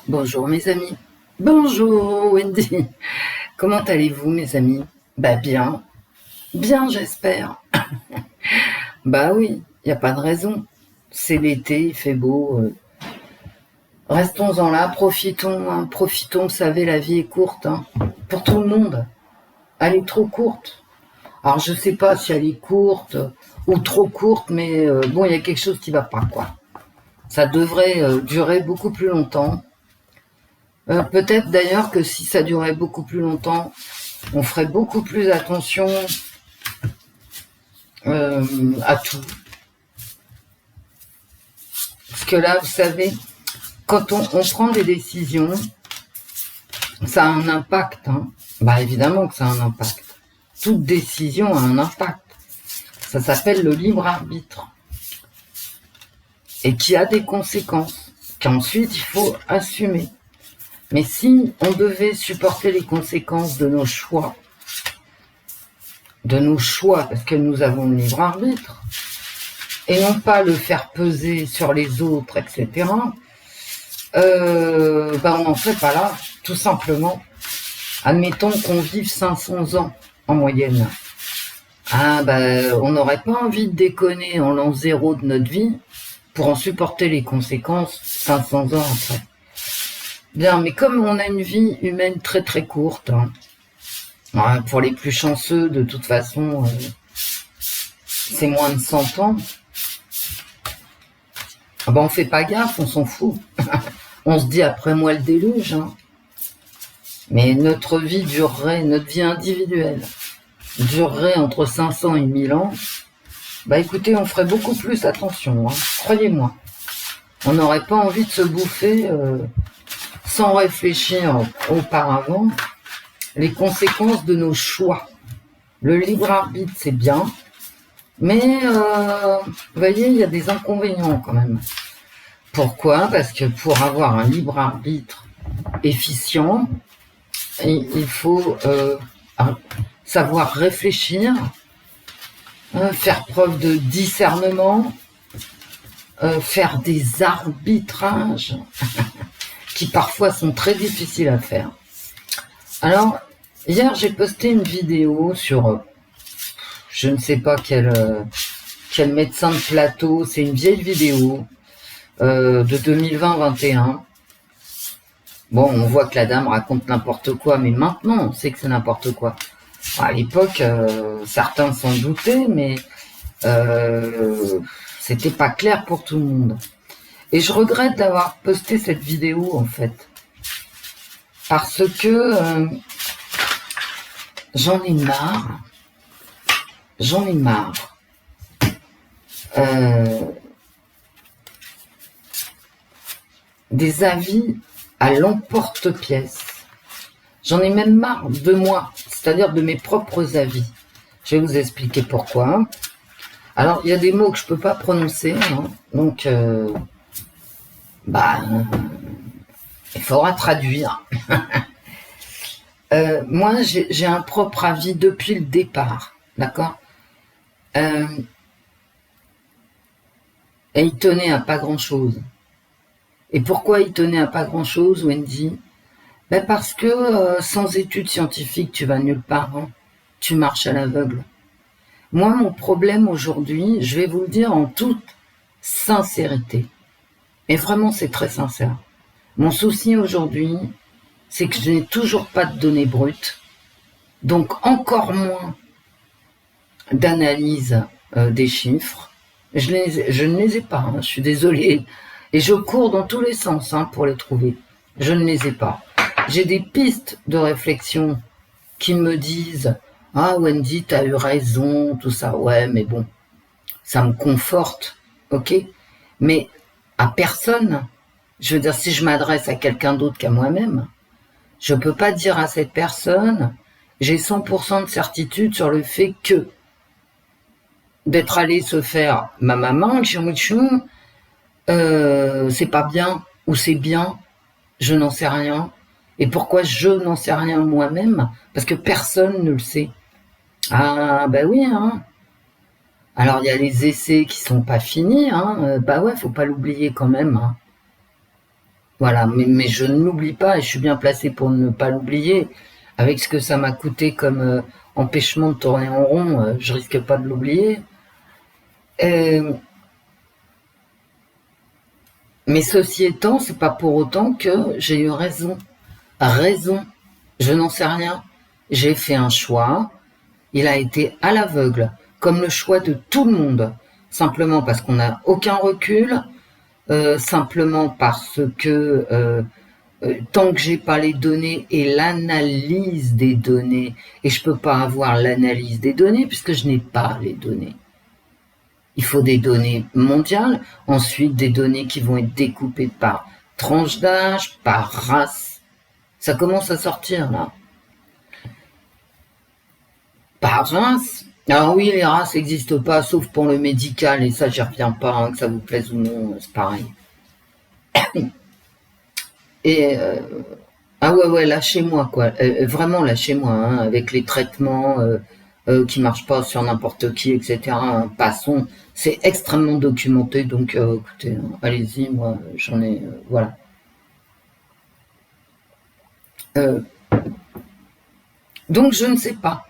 Bonjour mes amis. Bonjour Wendy. Comment allez-vous mes amis? Bah bien. Bien j'espère. Bah oui, il n'y a pas de raison. C'est l'été, il fait beau. Restons-en là, profitons, hein, profitons, vous savez, la vie est courte, hein, pour tout le monde. Elle est trop courte. Alors je sais pas si elle est courte ou trop courte, mais bon, il y a quelque chose qui va pas, quoi. Ça devrait durer beaucoup plus longtemps. Peut-être d'ailleurs que si ça durait beaucoup plus longtemps, on ferait beaucoup plus attention à tout. Parce que là, vous savez, quand on prend des décisions, ça a un impact. Hein. Bah évidemment que ça a un impact. Toute décision a un impact. Ça s'appelle le libre arbitre. Et qui a des conséquences, qu'ensuite il faut assumer. Mais si on devait supporter les conséquences de nos choix, parce que nous avons le libre arbitre, et non pas le faire peser sur les autres, etc., on n'en fait pas là, tout simplement. Admettons qu'on vive 500 ans en moyenne. On n'aurait pas envie de déconner en l'an zéro de notre vie pour en supporter les conséquences 500 ans après. Bien, mais comme on a une vie humaine très très courte, pour les plus chanceux, de toute façon, c'est moins de 100 ans, on fait pas gaffe, on s'en fout. On se dit après moi le déluge. Hein. Mais notre vie durerait, notre vie individuelle durerait entre 500 et 1000 ans. Bah écoutez, on ferait beaucoup plus attention, hein, croyez-moi. On n'aurait pas envie de se bouffer sans réfléchir auparavant les conséquences de nos choix. Le libre arbitre, c'est bien, mais vous voyez, il y a des inconvénients quand même. Pourquoi? Parce que pour avoir un libre arbitre efficient, il faut savoir réfléchir, faire preuve de discernement, faire des arbitrages qui parfois sont très difficiles à faire. Alors, hier j'ai posté une vidéo sur je ne sais pas quel médecin de plateau, c'est une vieille vidéo de 2020-21. Bon, on voit que la dame raconte n'importe quoi, mais maintenant on sait que c'est n'importe quoi. À l'époque, certains s'en doutaient, mais c'était pas clair pour tout le monde. Et je regrette d'avoir posté cette vidéo, en fait. Parce que j'en ai marre. J'en ai marre. Des avis à l'emporte-pièce. J'en ai même marre de moi, c'est-à-dire de mes propres avis. Je vais vous expliquer pourquoi. Alors, il y a des mots que je peux pas prononcer, hein, donc il faudra traduire. Moi, j'ai un propre avis depuis le départ, d'accord? Et il tenait à pas grand-chose. Et pourquoi il tenait à pas grand-chose, Wendy? Parce que sans études scientifiques, tu vas nulle part. Hein. Tu marches à l'aveugle. Moi, mon problème aujourd'hui, je vais vous le dire en toute sincérité. Et vraiment, c'est très sincère. Mon souci aujourd'hui, c'est que je n'ai toujours pas de données brutes. Donc, encore moins d'analyse des chiffres. Je ne les ai pas, hein, je suis désolée. Et je cours dans tous les sens pour les trouver. Je ne les ai pas. J'ai des pistes de réflexion qui me disent « Ah Wendy, t'as eu raison, tout ça. » Ouais, mais bon, ça me conforte, ok? Mais à personne, je veux dire, si je m'adresse à quelqu'un d'autre qu'à moi-même, je peux pas dire à cette personne « J'ai 100% de certitude sur le fait que d'être allé se faire ma maman, c'est pas bien ou c'est bien, je n'en sais rien. » Et pourquoi je n'en sais rien moi-même? Parce que personne ne le sait. Ah, oui, hein. Alors, il y a les essais qui sont pas finis, hein. Ouais, faut pas l'oublier quand même. Hein. Voilà, mais je ne l'oublie pas et je suis bien placé pour ne pas l'oublier. Avec ce que ça m'a coûté comme empêchement de tourner en rond, je risque pas de l'oublier. Mais ceci étant, c'est pas pour autant que j'ai eu raison. Raison, je n'en sais rien. J'ai fait un choix, il a été à l'aveugle, comme le choix de tout le monde, simplement parce qu'on n'a aucun recul, simplement parce que tant que j'ai pas les données et l'analyse des données, et je peux pas avoir l'analyse des données puisque je n'ai pas les données. Il faut des données mondiales, ensuite des données qui vont être découpées par tranche d'âge, par race. Ça commence à sortir là. Par race. Alors oui, les races n'existent pas, sauf pour le médical, et ça j'y reviens pas, hein, que ça vous plaise ou non, c'est pareil. Et ah ouais, lâchez-moi quoi, vraiment lâchez-moi, hein, avec les traitements qui marchent pas sur n'importe qui, etc. Hein, passons, c'est extrêmement documenté, donc écoutez, allez-y, moi j'en ai, voilà. Donc je ne sais pas.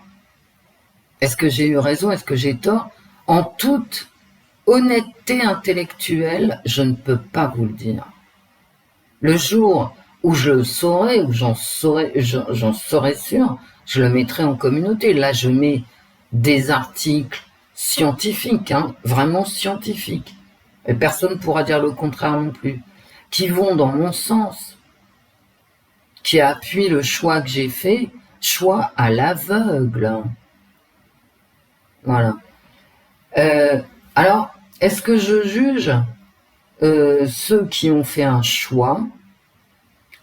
Est-ce que j'ai eu raison? Est-ce que j'ai tort? En toute honnêteté intellectuelle, je ne peux pas vous le dire. Le jour où je le saurai, où j'en serai sûr, je le mettrai en communauté. Là, je mets des articles scientifiques, hein, vraiment scientifiques, et personne ne pourra dire le contraire non plus, qui vont dans mon sens, qui appuient le choix que j'ai fait, choix à l'aveugle. Voilà. Alors, est-ce que je juge ceux qui ont fait un choix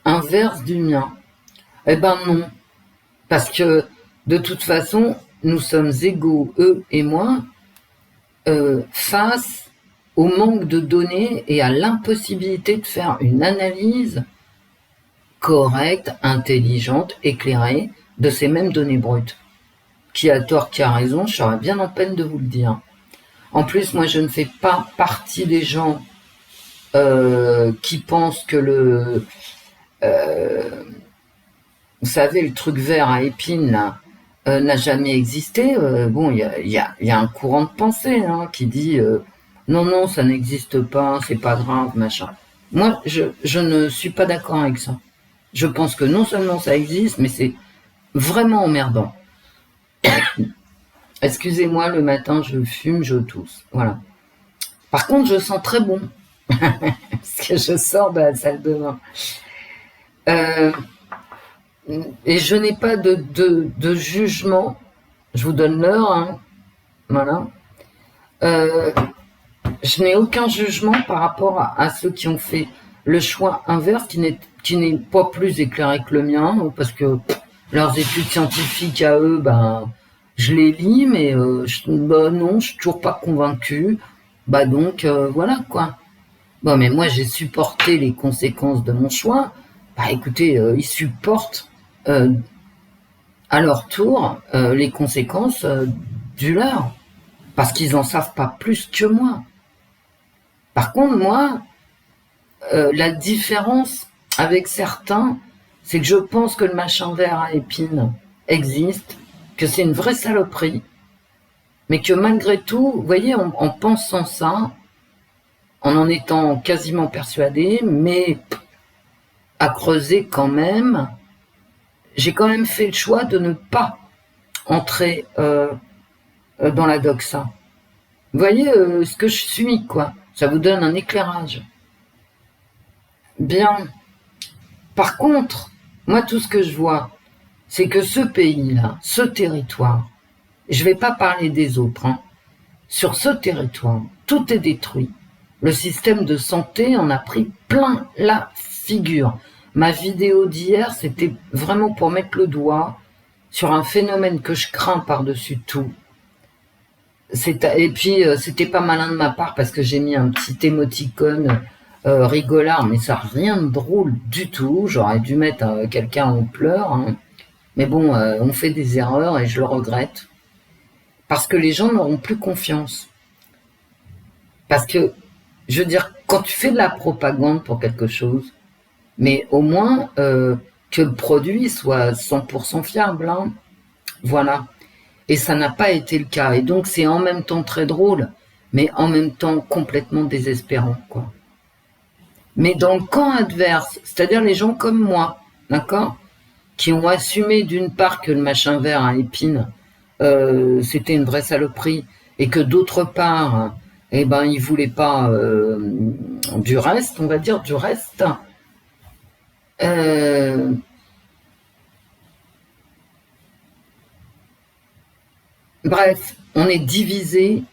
inverse du mien? Eh ben non, parce que de toute façon, nous sommes égaux, eux et moi, face au manque de données et à l'impossibilité de faire une analyse correcte, intelligente, éclairée de ces mêmes données brutes. Qui a tort, qui a raison, je serais bien en peine de vous le dire. En plus, moi, je ne fais pas partie des gens qui pensent que vous savez, le truc vert à épines, là, n'a jamais existé. Bon, il y a un courant de pensée hein, qui dit non, ça n'existe pas, c'est pas grave, machin. Moi, je ne suis pas d'accord avec ça. Je pense que non seulement ça existe, mais c'est vraiment emmerdant. Excusez-moi, le matin, je fume, je tousse. Voilà. Par contre, je sens très bon. Parce que je sors de la salle de bain. Et je n'ai pas de jugement. Je vous donne l'heure. Hein. Voilà. Je n'ai aucun jugement par rapport à ceux qui ont fait le choix inverse, qui n'est pas plus éclairé que le mien, parce que leurs études scientifiques à eux, ben, je les lis, mais non, je suis toujours pas convaincu. Bah donc, voilà quoi. Bon, mais moi, j'ai supporté les conséquences de mon choix. Bah écoutez, ils supportent à leur tour les conséquences du leur, parce qu'ils en savent pas plus que moi. Par contre, moi, la différence avec certains, c'est que je pense que le machin vert à épines existe, que c'est une vraie saloperie, mais que malgré tout, vous voyez, en pensant ça, en étant quasiment persuadé, mais à creuser quand même, j'ai quand même fait le choix de ne pas entrer dans la doxa. Vous voyez ce que je suis, quoi. Ça vous donne un éclairage. Bien. Par contre, moi, tout ce que je vois, c'est que ce pays-là, ce territoire, je vais pas parler des autres, hein, sur ce territoire, tout est détruit. Le système de santé en a pris plein la figure. Ma vidéo d'hier, c'était vraiment pour mettre le doigt sur un phénomène que je crains par-dessus tout. Et puis, c'était pas malin de ma part parce que j'ai mis un petit émoticône rigolard, mais ça n'a rien de drôle du tout. J'aurais dû mettre quelqu'un en pleurs. Hein. Mais bon, on fait des erreurs et je le regrette. Parce que les gens n'auront plus confiance. Parce que, je veux dire, quand tu fais de la propagande pour quelque chose, Mais au moins que le produit soit 100% fiable, hein. Voilà. Et ça n'a pas été le cas. Et donc c'est en même temps très drôle, mais en même temps complètement désespérant, quoi. Mais dans le camp adverse, c'est-à-dire les gens comme moi, d'accord, qui ont assumé d'une part que le machin vert à épines, c'était une vraie saloperie, et que d'autre part, eh ben, ils voulaient pas du reste, on va dire du reste. Bref, on est divisés,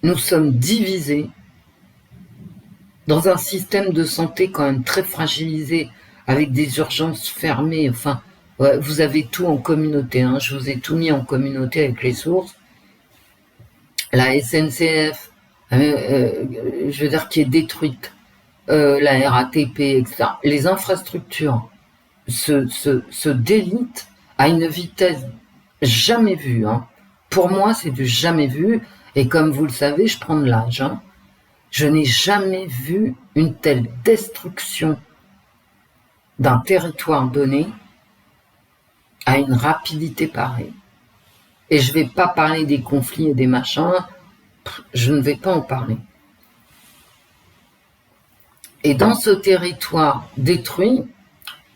nous sommes divisés dans un système de santé quand même très fragilisé, avec des urgences fermées. Enfin, ouais, vous avez tout en communauté, hein. Je vous ai tout mis en communauté avec les sources. La SNCF, je veux dire, qui est détruite, la RATP, etc. Les infrastructures se délitent à une vitesse jamais vue, hein. Pour moi, c'est du jamais vu. Et comme vous le savez, je prends de l'âge, hein. Je n'ai jamais vu une telle destruction d'un territoire donné à une rapidité pareille. Et je ne vais pas parler des conflits et des machins, je ne vais pas en parler. Et dans ce territoire détruit,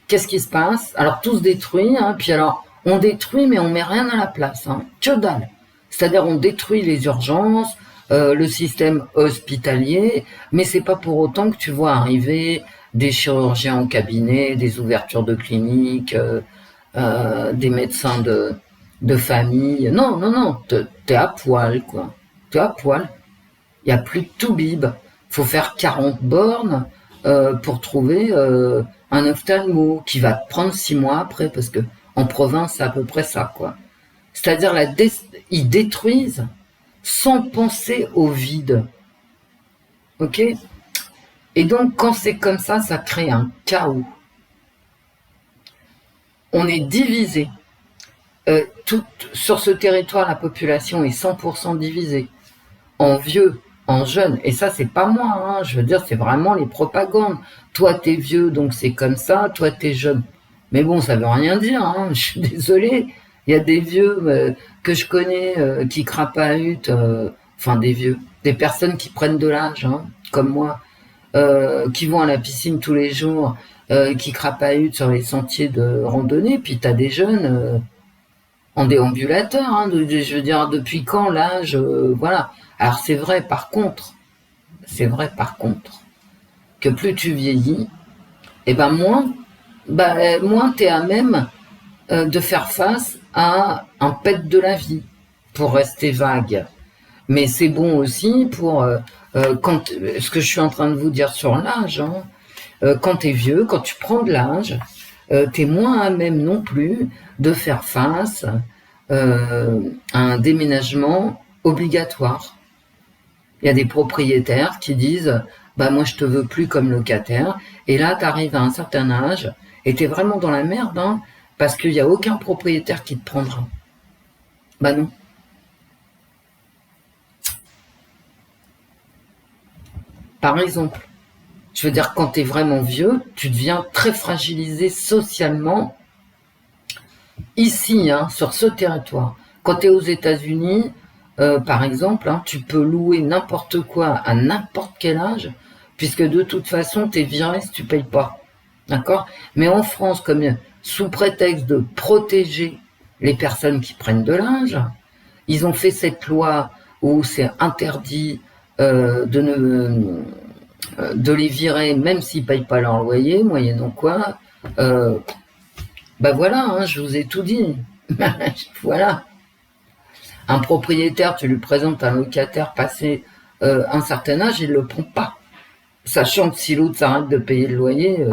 qu'est-ce qui se passe? Alors tout se détruit, hein, puis alors on détruit mais on met rien à la place, hein, que dalle. C'est-à-dire on détruit les urgences, le système hospitalier, mais c'est pas pour autant que tu vois arriver des chirurgiens en cabinet, des ouvertures de cliniques, des médecins de famille. Non, non, non, t'es à poil, quoi. T'es à poil. Il n'y a plus de tout-bib. Faut faire 40 bornes pour trouver un ophtalmo qui va te prendre 6 mois après, parce que en province, c'est à peu près ça, quoi. C'est-à-dire, ils détruisent sans penser au vide. Ok? Et donc, quand c'est comme ça crée un chaos. On est divisé. Sur ce territoire, la population est 100% divisée. En vieux, en jeunes. Et ça, c'est pas moi, hein. Je veux dire, c'est vraiment les propagandes. Toi, t'es vieux, donc c'est comme ça. Toi, t'es jeune. Mais bon, ça veut rien dire, hein. Je suis désolée. Il y a des vieux que je connais qui crapahutent, enfin des vieux, des personnes qui prennent de l'âge, hein, comme moi, qui vont à la piscine tous les jours, qui crapahutent sur les sentiers de randonnée, puis t'as des jeunes en déambulateur, hein, je veux dire, depuis quand l'âge, voilà. Alors c'est vrai par contre, que plus tu vieillis, et ben moins t'es à même de faire face à un pet de la vie, pour rester vague. Mais c'est bon aussi pour ce que je suis en train de vous dire sur l'âge, hein, quand t'es vieux, quand tu prends de l'âge, t'es moins à même non plus de faire face à un déménagement obligatoire. Il y a des propriétaires qui disent bah moi je te veux plus comme locataire, et là t'arrives à un certain âge et t'es vraiment dans la merde, hein, parce qu'il n'y a aucun propriétaire qui te prendra. Bah non. Par exemple, je veux dire, quand t'es vraiment vieux, tu deviens très fragilisé socialement ici, hein, sur ce territoire. Quand t'es aux États-Unis, par exemple, hein, tu peux louer n'importe quoi à n'importe quel âge, puisque de toute façon, t'es viré si tu payes pas. D'accord? Mais en France, comme sous prétexte de protéger les personnes qui prennent de l'âge, ils ont fait cette loi où c'est interdit de les virer même s'ils payent pas leur loyer, moyennant quoi. Ben voilà, hein, je vous ai tout dit. Voilà. Un propriétaire, tu lui présentes un locataire passé un certain âge, il le prend pas. Sachant que si l'autre s'arrête de payer le loyer,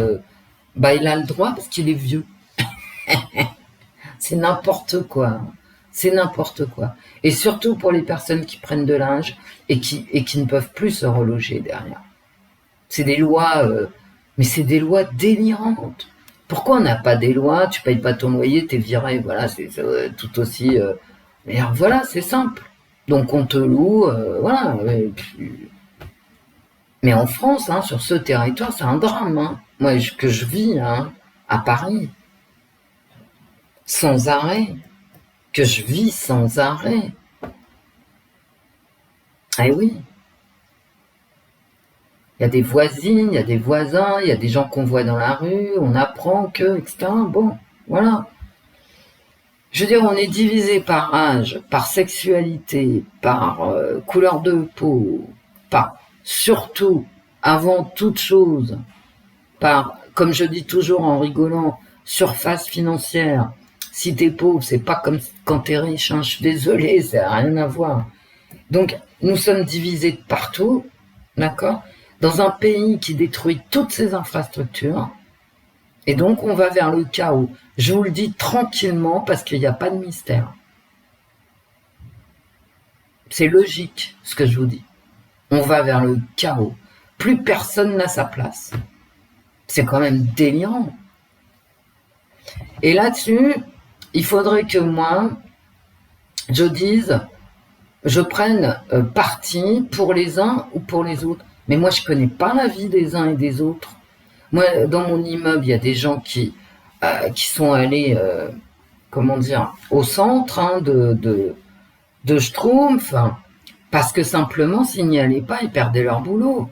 bah il a le droit parce qu'il est vieux. C'est n'importe quoi. C'est n'importe quoi. Et surtout pour les personnes qui prennent de l'âge et qui ne peuvent plus se reloger derrière. C'est des lois, mais c'est des lois délirantes. Pourquoi on n'a pas des lois? Tu payes pas ton loyer, t'es viré. Voilà, c'est tout aussi. Mais alors, voilà, c'est simple. Donc on te loue, voilà. Et puis, Mais en France, hein, sur ce territoire, c'est un drame. Hein. Moi, que je vis hein, à Paris, sans arrêt, que je vis sans arrêt. Eh oui. Il y a des voisines, il y a des voisins, il y a des gens qu'on voit dans la rue, on apprend que, etc. Bon, voilà. Je veux dire, on est divisé par âge, par sexualité, par couleur de peau, par, surtout, avant toute chose, par, comme je dis toujours en rigolant, surface financière. Si t'es pauvre, c'est pas comme quand t'es riche, hein, je suis désolée, ça n'a rien à voir. Donc, nous sommes divisés de partout, d'accord, dans un pays qui détruit toutes ses infrastructures, et donc on va vers le chaos. Je vous le dis tranquillement parce qu'il n'y a pas de mystère. C'est logique ce que je vous dis. On va vers le chaos. Plus personne n'a sa place. C'est quand même délirant. Et là-dessus, il faudrait que moi, je dise, je prenne parti pour les uns ou pour les autres. Mais moi, je connais pas la vie des uns et des autres. Moi, dans mon immeuble, il y a des gens qui sont allés, comment dire, au centre hein, de Schtroumpf, parce que simplement, s'ils n'y allaient pas, ils perdaient leur boulot.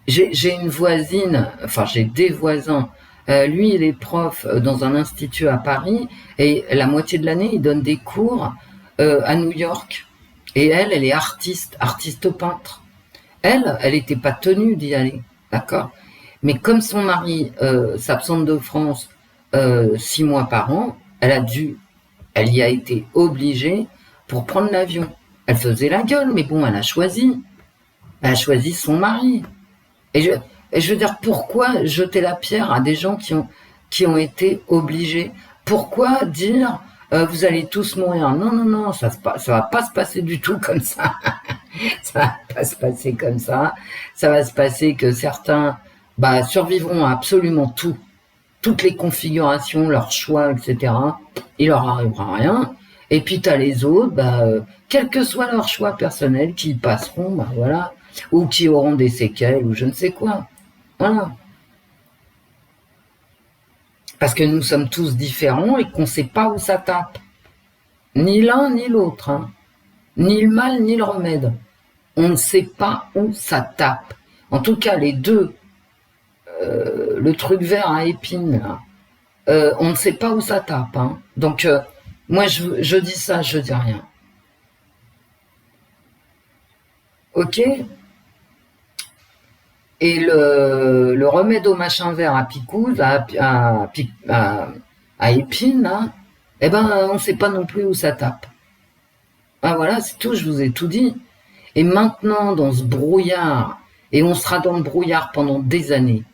J'ai une voisine, enfin j'ai des voisins. Lui, il est prof dans un institut à Paris, et la moitié de l'année, il donne des cours à New York. Et elle est artiste peintre. Elle était pas tenue d'y aller, d'accord. Mais comme son mari s'absente de France 6 mois par an, elle y a été obligée pour prendre l'avion. Elle faisait la gueule, mais bon, elle a choisi. Elle a choisi son mari. Et je veux dire, pourquoi jeter la pierre à des gens qui ont été obligés? Pourquoi dire vous allez tous mourir? Non, non, non, ça va pas se passer du tout comme ça. Ça va pas se passer comme ça. Ça va se passer que certains survivront à absolument tout. Toutes les configurations, leurs choix, etc. Il leur arrivera rien. Et puis t'as les autres, quel que soit leur choix personnel, qui passeront, voilà, ou qui auront des séquelles, ou je ne sais quoi. Voilà. Parce que nous sommes tous différents et qu'on ne sait pas où ça tape. Ni l'un ni l'autre. Hein. Ni le mal ni le remède. On ne sait pas où ça tape. En tout cas, les deux, le truc vert à épines, là, on ne sait pas où ça tape. Hein. Donc, moi, je dis ça, je dis rien. Ok? Et le remède au machin vert à picouse, à épines, là, eh ben, on ne sait pas non plus où ça tape. Ah voilà, c'est tout, je vous ai tout dit. Et maintenant, dans ce brouillard, et on sera dans le brouillard pendant des années.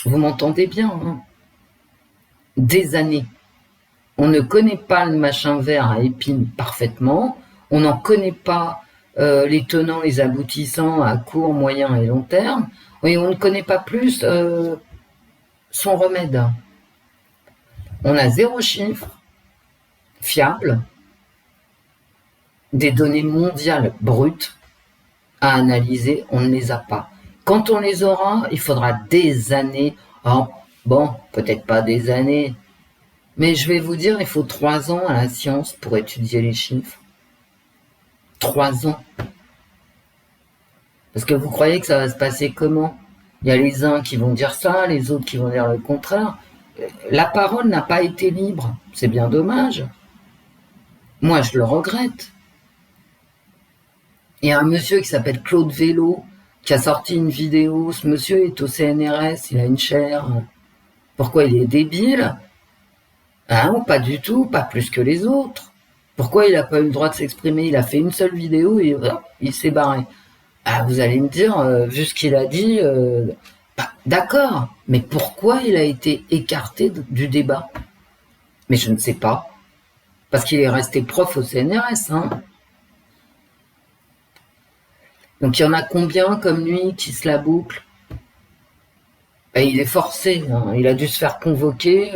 Vous m'entendez bien, hein? Des années. On ne connaît pas le machin vert à épines parfaitement. On n'en connaît pas les tenants, les aboutissants à court, moyen et long terme. Et on ne connaît pas plus son remède. On a 0 chiffre fiable, des données mondiales brutes à analyser, on ne les a pas. Quand on les aura, il faudra des années. Oh, bon, peut-être pas des années, mais je vais vous dire, il faut 3 ans à la science pour étudier les chiffres. 3 ans. Parce que vous croyez que ça va se passer comment? Il y a les uns qui vont dire ça, les autres qui vont dire le contraire. La parole n'a pas été libre. C'est bien dommage. Moi, je le regrette. Il y a un monsieur qui s'appelle Claude Vélo, qui a sorti une vidéo. Ce monsieur est au CNRS, il a une chaire. Pourquoi il est débile? Hein, pas du tout, pas plus que les autres. Pourquoi il n'a pas eu le droit de s'exprimer? Il a fait une seule vidéo et il s'est barré. Ah, vous allez me dire, vu ce qu'il a dit, d'accord, mais pourquoi il a été écarté du débat? Mais je ne sais pas. Parce qu'il est resté prof au CNRS. Hein. Donc il y en a combien comme lui qui se la boucle? Ben, il est forcé, hein. Il a dû se faire convoquer.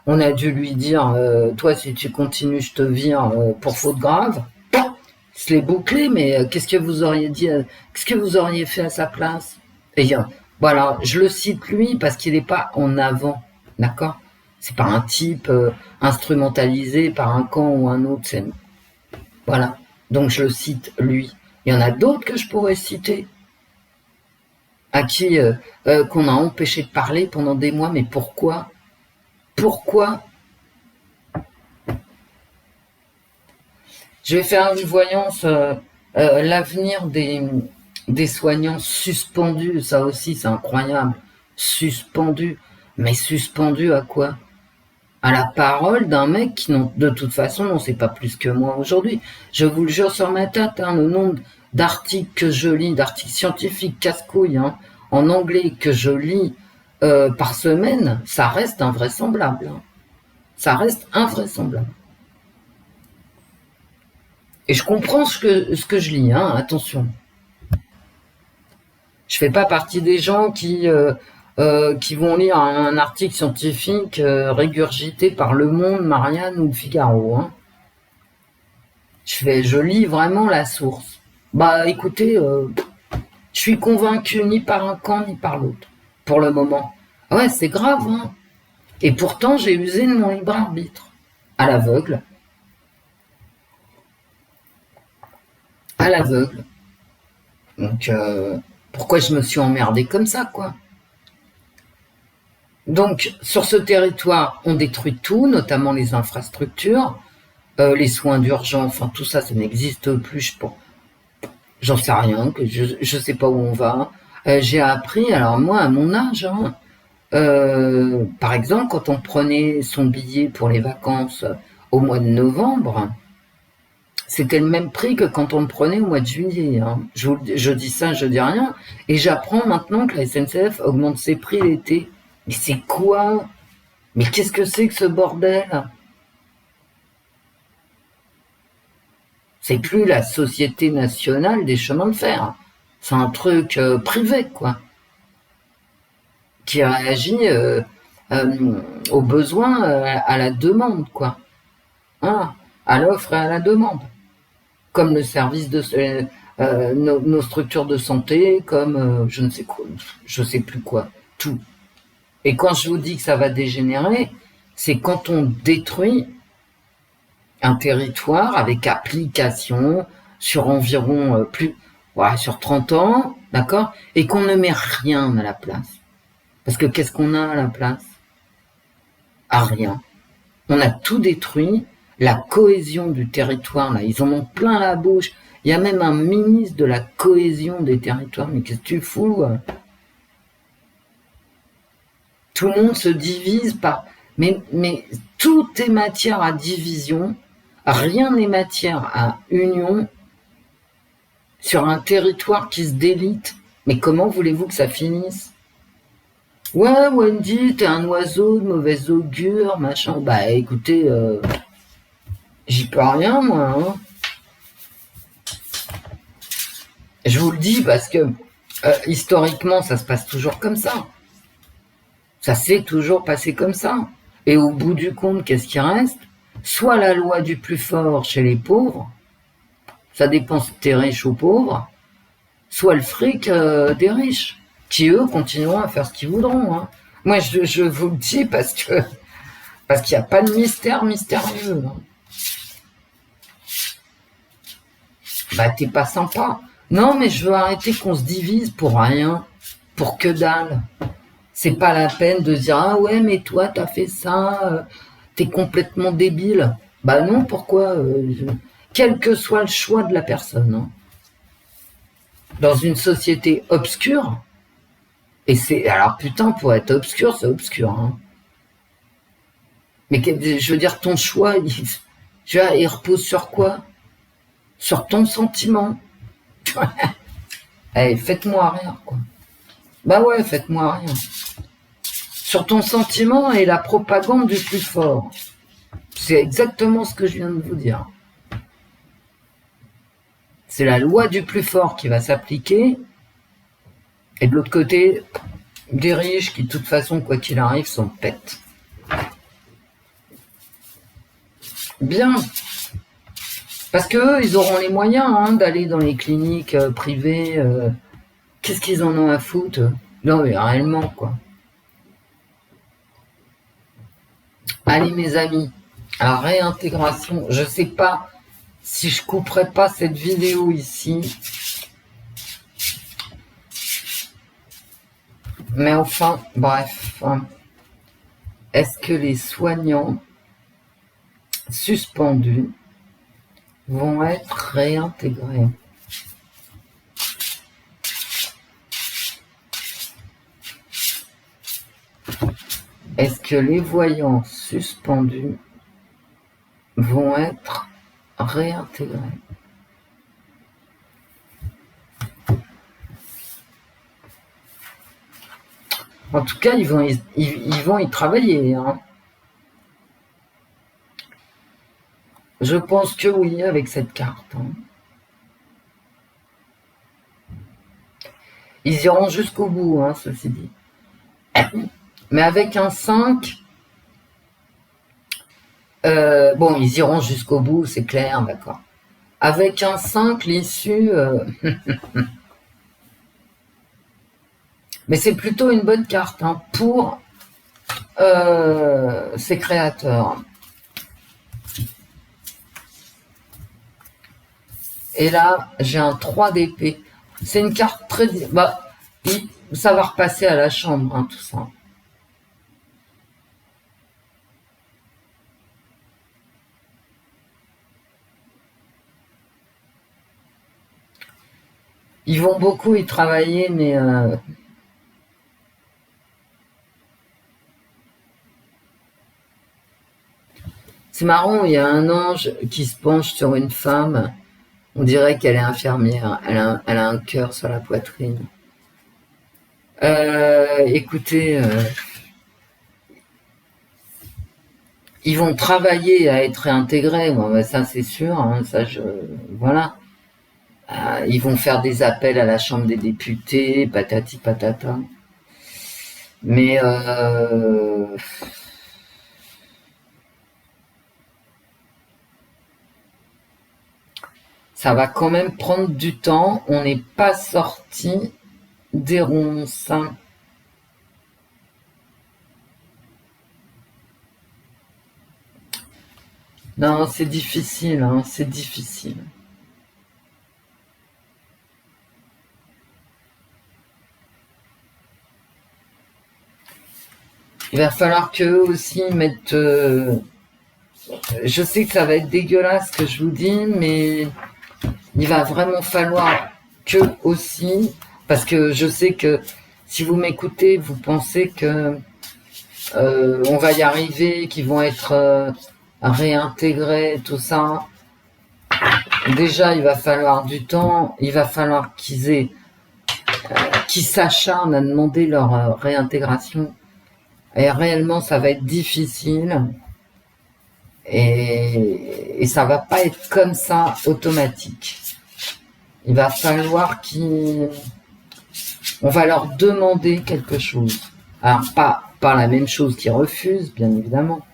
On a dû lui dire, toi si tu continues je te vire pour faute grave. Il se l'est bouclé, mais qu'est-ce que vous auriez dit, qu'est-ce que vous auriez fait à sa place? Et voilà, je le cite lui parce qu'il n'est pas en avant, d'accord? C'est pas un type instrumentalisé par un camp ou un autre, voilà. Donc je le cite lui. Il y en a d'autres que je pourrais citer, à qui qu'on a empêché de parler pendant des mois, mais pourquoi? Pourquoi? Je vais faire une voyance, l'avenir des soignants suspendus, ça aussi c'est incroyable. Suspendus. Mais suspendus à quoi? À la parole d'un mec qui, de toute façon, n'en sait pas plus que moi aujourd'hui. Je vous le jure sur ma tête, hein, le nombre d'articles que je lis, d'articles scientifiques casse-couilles, hein, en anglais que je lis par semaine, ça reste invraisemblable. Hein. Ça reste invraisemblable. Et je comprends ce que je lis, hein, attention. Je fais pas partie des gens qui vont lire un article scientifique régurgité par Le Monde, Marianne ou Le Figaro. Hein. Je lis vraiment la source. Bah écoutez, je suis convaincu ni par un camp ni par l'autre, pour le moment. Ouais, c'est grave, hein. Et pourtant, j'ai usé de mon libre arbitre, à l'aveugle. À l'aveugle. Donc, pourquoi je me suis emmerdé comme ça, quoi? Donc, sur ce territoire, on détruit tout, notamment les infrastructures, les soins d'urgence, enfin tout ça, ça n'existe plus. J'en sais rien, que je sais pas où on va. J'ai appris, alors moi, à mon âge, hein, par exemple, quand on prenait son billet pour les vacances au mois de novembre, c'était le même prix que quand on le prenait au mois de juillet. Hein. Je dis ça, je dis rien. Et j'apprends maintenant que la SNCF augmente ses prix l'été. Mais c'est quoi? Mais qu'est-ce que c'est que ce bordel? C'est plus la Société nationale des chemins de fer. C'est un truc privé, quoi. Qui réagit aux besoins, à la demande, quoi. Hein, à l'offre et à la demande. Comme le service de nos structures de santé, comme je ne sais quoi, je sais plus quoi, tout. Et quand je vous dis que ça va dégénérer, c'est quand on détruit un territoire avec application sur environ sur 30 ans, d'accord, et qu'on ne met rien à la place. Parce que qu'est-ce qu'on a à la place? À rien. On a tout détruit, la cohésion du territoire, là, ils en ont plein la bouche. Il y a même un ministre de la cohésion des territoires, mais qu'est-ce que tu fous? Tout le monde se divise par... Mais tout est matière à division, rien n'est matière à union sur un territoire qui se délite. Mais comment voulez-vous que ça finisse? Ouais, Wendy, t'es un oiseau de mauvais augure, machin. Bah écoutez, j'y peux rien, moi. Hein. Je vous le dis parce que historiquement, ça se passe toujours comme ça. Ça s'est toujours passé comme ça. Et au bout du compte, qu'est-ce qui reste? Soit la loi du plus fort chez les pauvres, ça dépend si t'es riche ou pauvre, soit le fric des riches, qui eux continueront à faire ce qu'ils voudront. Hein. Moi, je vous le dis parce qu'il n'y a pas de mystère mystérieux. Hein. Bah, t'es pas sympa. Non, mais je veux arrêter qu'on se divise pour rien, pour que dalle. C'est pas la peine de dire « Ah ouais, mais toi, t'as fait ça, t'es complètement débile. » Bah non, pourquoi quel que soit le choix de la personne. Hein. Dans une société obscure, et c'est... Alors putain, pour être obscur, c'est obscur. Hein. Mais je veux dire, ton choix, il repose sur quoi? Sur ton sentiment. Allez, faites-moi rien, quoi. Bah ouais, faites-moi rien. Sur ton sentiment et la propagande du plus fort. C'est exactement ce que je viens de vous dire. C'est la loi du plus fort qui va s'appliquer. Et de l'autre côté, des riches qui, de toute façon, quoi qu'il arrive, s'en pètent. Bien. Parce que eux, ils auront les moyens hein, d'aller dans les cliniques privées. Qu'est-ce qu'ils en ont à foutre? Non, mais réellement, quoi. Allez, mes amis, à réintégration, je sais pas si je couperai pas cette vidéo ici. Mais enfin, bref. Est-ce que les soignants suspendus vont être réintégrés? Est-ce que les voyants suspendus vont être réintégrés? En tout cas, ils vont y travailler. Hein. Je pense que oui, avec cette carte. Hein. Ils iront jusqu'au bout, hein, ceci dit. Mais avec un 5, bon, ils iront jusqu'au bout, c'est clair, d'accord. Avec un 5, l'issue... Mais c'est plutôt une bonne carte hein, pour ses créateurs. Et là, j'ai un 3 d'épée. C'est une carte très... Bah, ça va repasser à la chambre, hein, tout ça. Ils vont beaucoup y travailler, mais... C'est marrant, il y a un ange qui se penche sur une femme. On dirait qu'elle est infirmière. Elle a un cœur sur la poitrine. Écoutez, ils vont travailler à être réintégrés. Bon, ben ça, c'est sûr. Hein, ça, voilà. Ils vont faire des appels à la Chambre des députés, patati patata. Mais ça va quand même prendre du temps. On n'est pas sorti des ronces. Non, c'est difficile, hein, c'est difficile. Il va falloir qu'eux aussi mettent... je sais que ça va être dégueulasse ce que je vous dis, mais il va vraiment falloir qu'eux aussi, parce que je sais que si vous m'écoutez, vous pensez que on va y arriver, qu'ils vont être réintégrés, tout ça. Déjà, il va falloir du temps, il va falloir qu'ils s'acharnent à demander leur réintégration. Et réellement, ça va être difficile. Et ça va pas être comme ça automatique. Il va falloir on va leur demander quelque chose. Alors, pas la même chose qu'ils refusent, bien évidemment.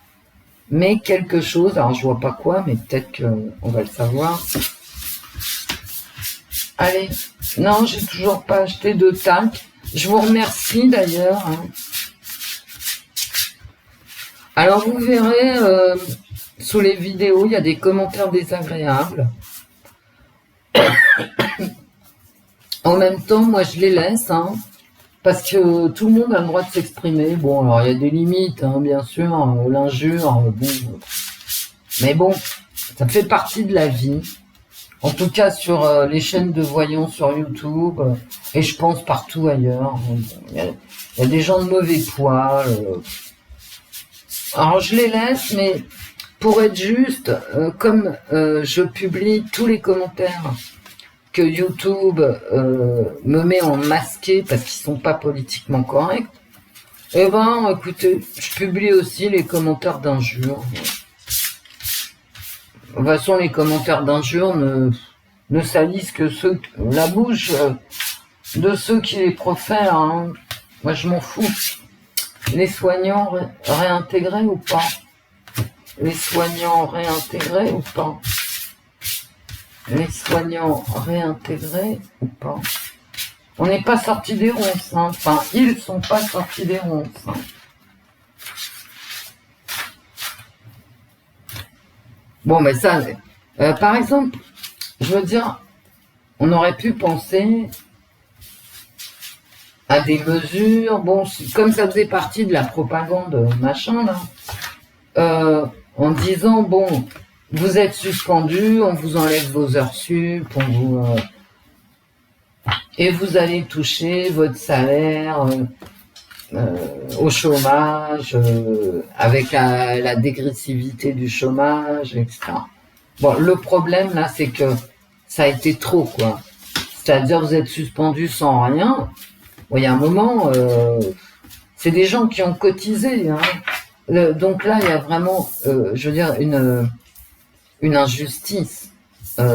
Mais quelque chose, alors je vois pas quoi, mais peut-être qu'on va le savoir. Allez, non, j'ai toujours pas acheté de tac. Je vous remercie d'ailleurs. Hein. Alors vous verrez, sous les vidéos, il y a des commentaires désagréables. En même temps, moi je les laisse, hein, parce que tout le monde a le droit de s'exprimer. Bon, alors il y a des limites, hein, bien sûr, l'injure, bon. Mais bon, ça fait partie de la vie. En tout cas sur les chaînes de voyants sur YouTube, et je pense partout ailleurs. Il y a des gens de mauvais poil. Alors je les laisse, mais pour être juste, comme je publie tous les commentaires que YouTube me met en masqué parce qu'ils sont pas politiquement corrects, eh ben écoutez, je publie aussi les commentaires d'injures. De toute façon, les commentaires d'injures ne salissent que la bouche de ceux qui les profèrent. Hein. Moi, je m'en fous. Les soignants réintégrés ou pas? Les soignants réintégrés ou pas? Les soignants réintégrés ou pas? On n'est pas sorti des ronces, hein. Enfin, ils sont pas sortis des ronces. Hein. Bon, mais ça, par exemple, je veux dire, on aurait pu penser à des mesures, bon, comme ça faisait partie de la propagande, machin, là, en disant, bon, vous êtes suspendu, on vous enlève vos heures sup, et vous allez toucher votre salaire au chômage, avec la dégressivité du chômage, etc. Bon, le problème, là, c'est que ça a été trop, quoi. C'est-à-dire, vous êtes suspendu sans rien. Bon, il y a un moment, c'est des gens qui ont cotisé. Hein. Donc là, il y a vraiment, je veux dire, une injustice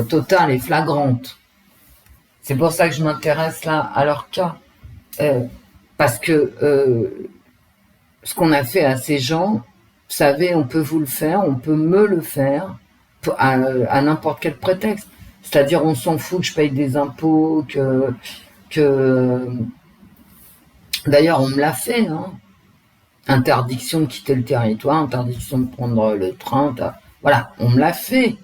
totale et flagrante. C'est pour ça que je m'intéresse là à leur cas. Parce que ce qu'on a fait à ces gens, vous savez, on peut vous le faire, on peut me le faire à n'importe quel prétexte. C'est-à-dire, on s'en fout que je paye des impôts, que d'ailleurs, on me l'a fait, hein. Interdiction de quitter le territoire, interdiction de prendre le train, voilà, on me l'a fait.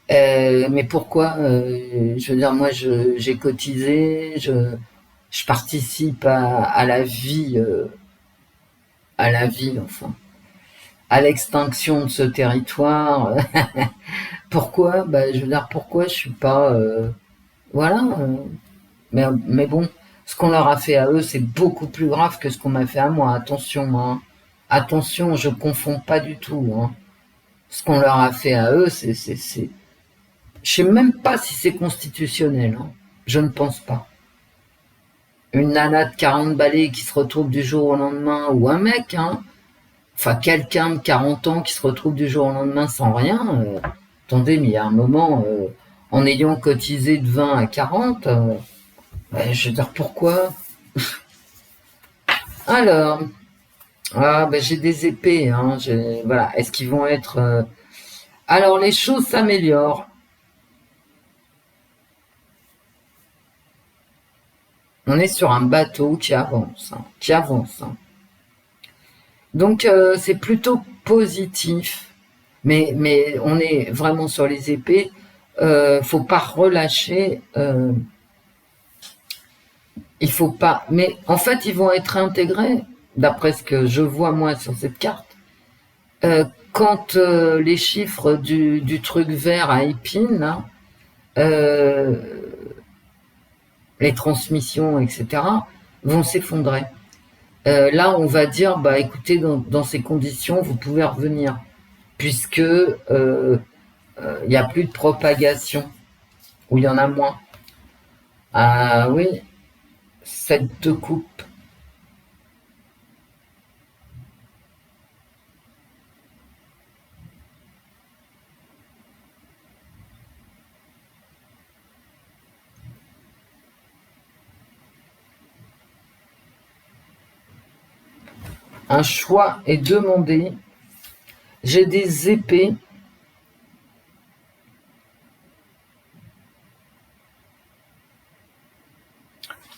Mais pourquoi je veux dire, moi, j'ai cotisé, je participe à la vie, enfin, à l'extinction de ce territoire. Pourquoi? Je veux dire, pourquoi je suis pas, voilà. Mais bon, ce qu'on leur a fait à eux, c'est beaucoup plus grave que ce qu'on m'a fait à moi. Attention, hein. Attention, je confonds pas du tout. Hein. Ce qu'on leur a fait à eux, je sais même pas si c'est constitutionnel. Hein. Je ne pense pas. Une nana de 40 balais qui se retrouve du jour au lendemain, ou un mec, hein, enfin quelqu'un de 40 ans qui se retrouve du jour au lendemain sans rien, attendez, mais il y a un moment, en ayant cotisé de 20 à 40, je veux dire, pourquoi? Alors, j'ai des épées, hein, voilà, est-ce qu'ils vont être... Alors, les choses s'améliorent. On est sur un bateau qui avance, hein. Donc, c'est plutôt positif. Mais on est vraiment sur les épées. Faut pas relâcher. Il faut pas. Mais en fait, ils vont être intégrés, d'après ce que je vois moi sur cette carte. Quand les chiffres du truc vert à épines, là, les transmissions, etc., vont s'effondrer. Là, on va dire, écoutez, dans ces conditions, vous pouvez revenir, puisque il n'y a plus de propagation, ou il y en a moins. Ah oui, cette de coupe. Un choix est demandé. J'ai des épées.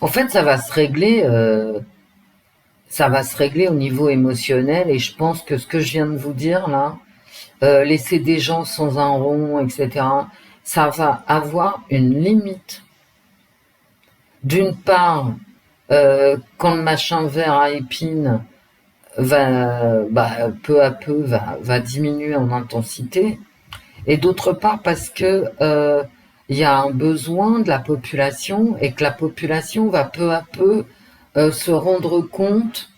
En fait, ça va se régler au niveau émotionnel, et je pense que ce que je viens de vous dire là, laisser des gens sans un rond, etc., ça va avoir une limite. D'une part, quand le machin vert à épines peu à peu va diminuer en intensité, et d'autre part parce que il y a un besoin de la population, et que la population va peu à peu se rendre compte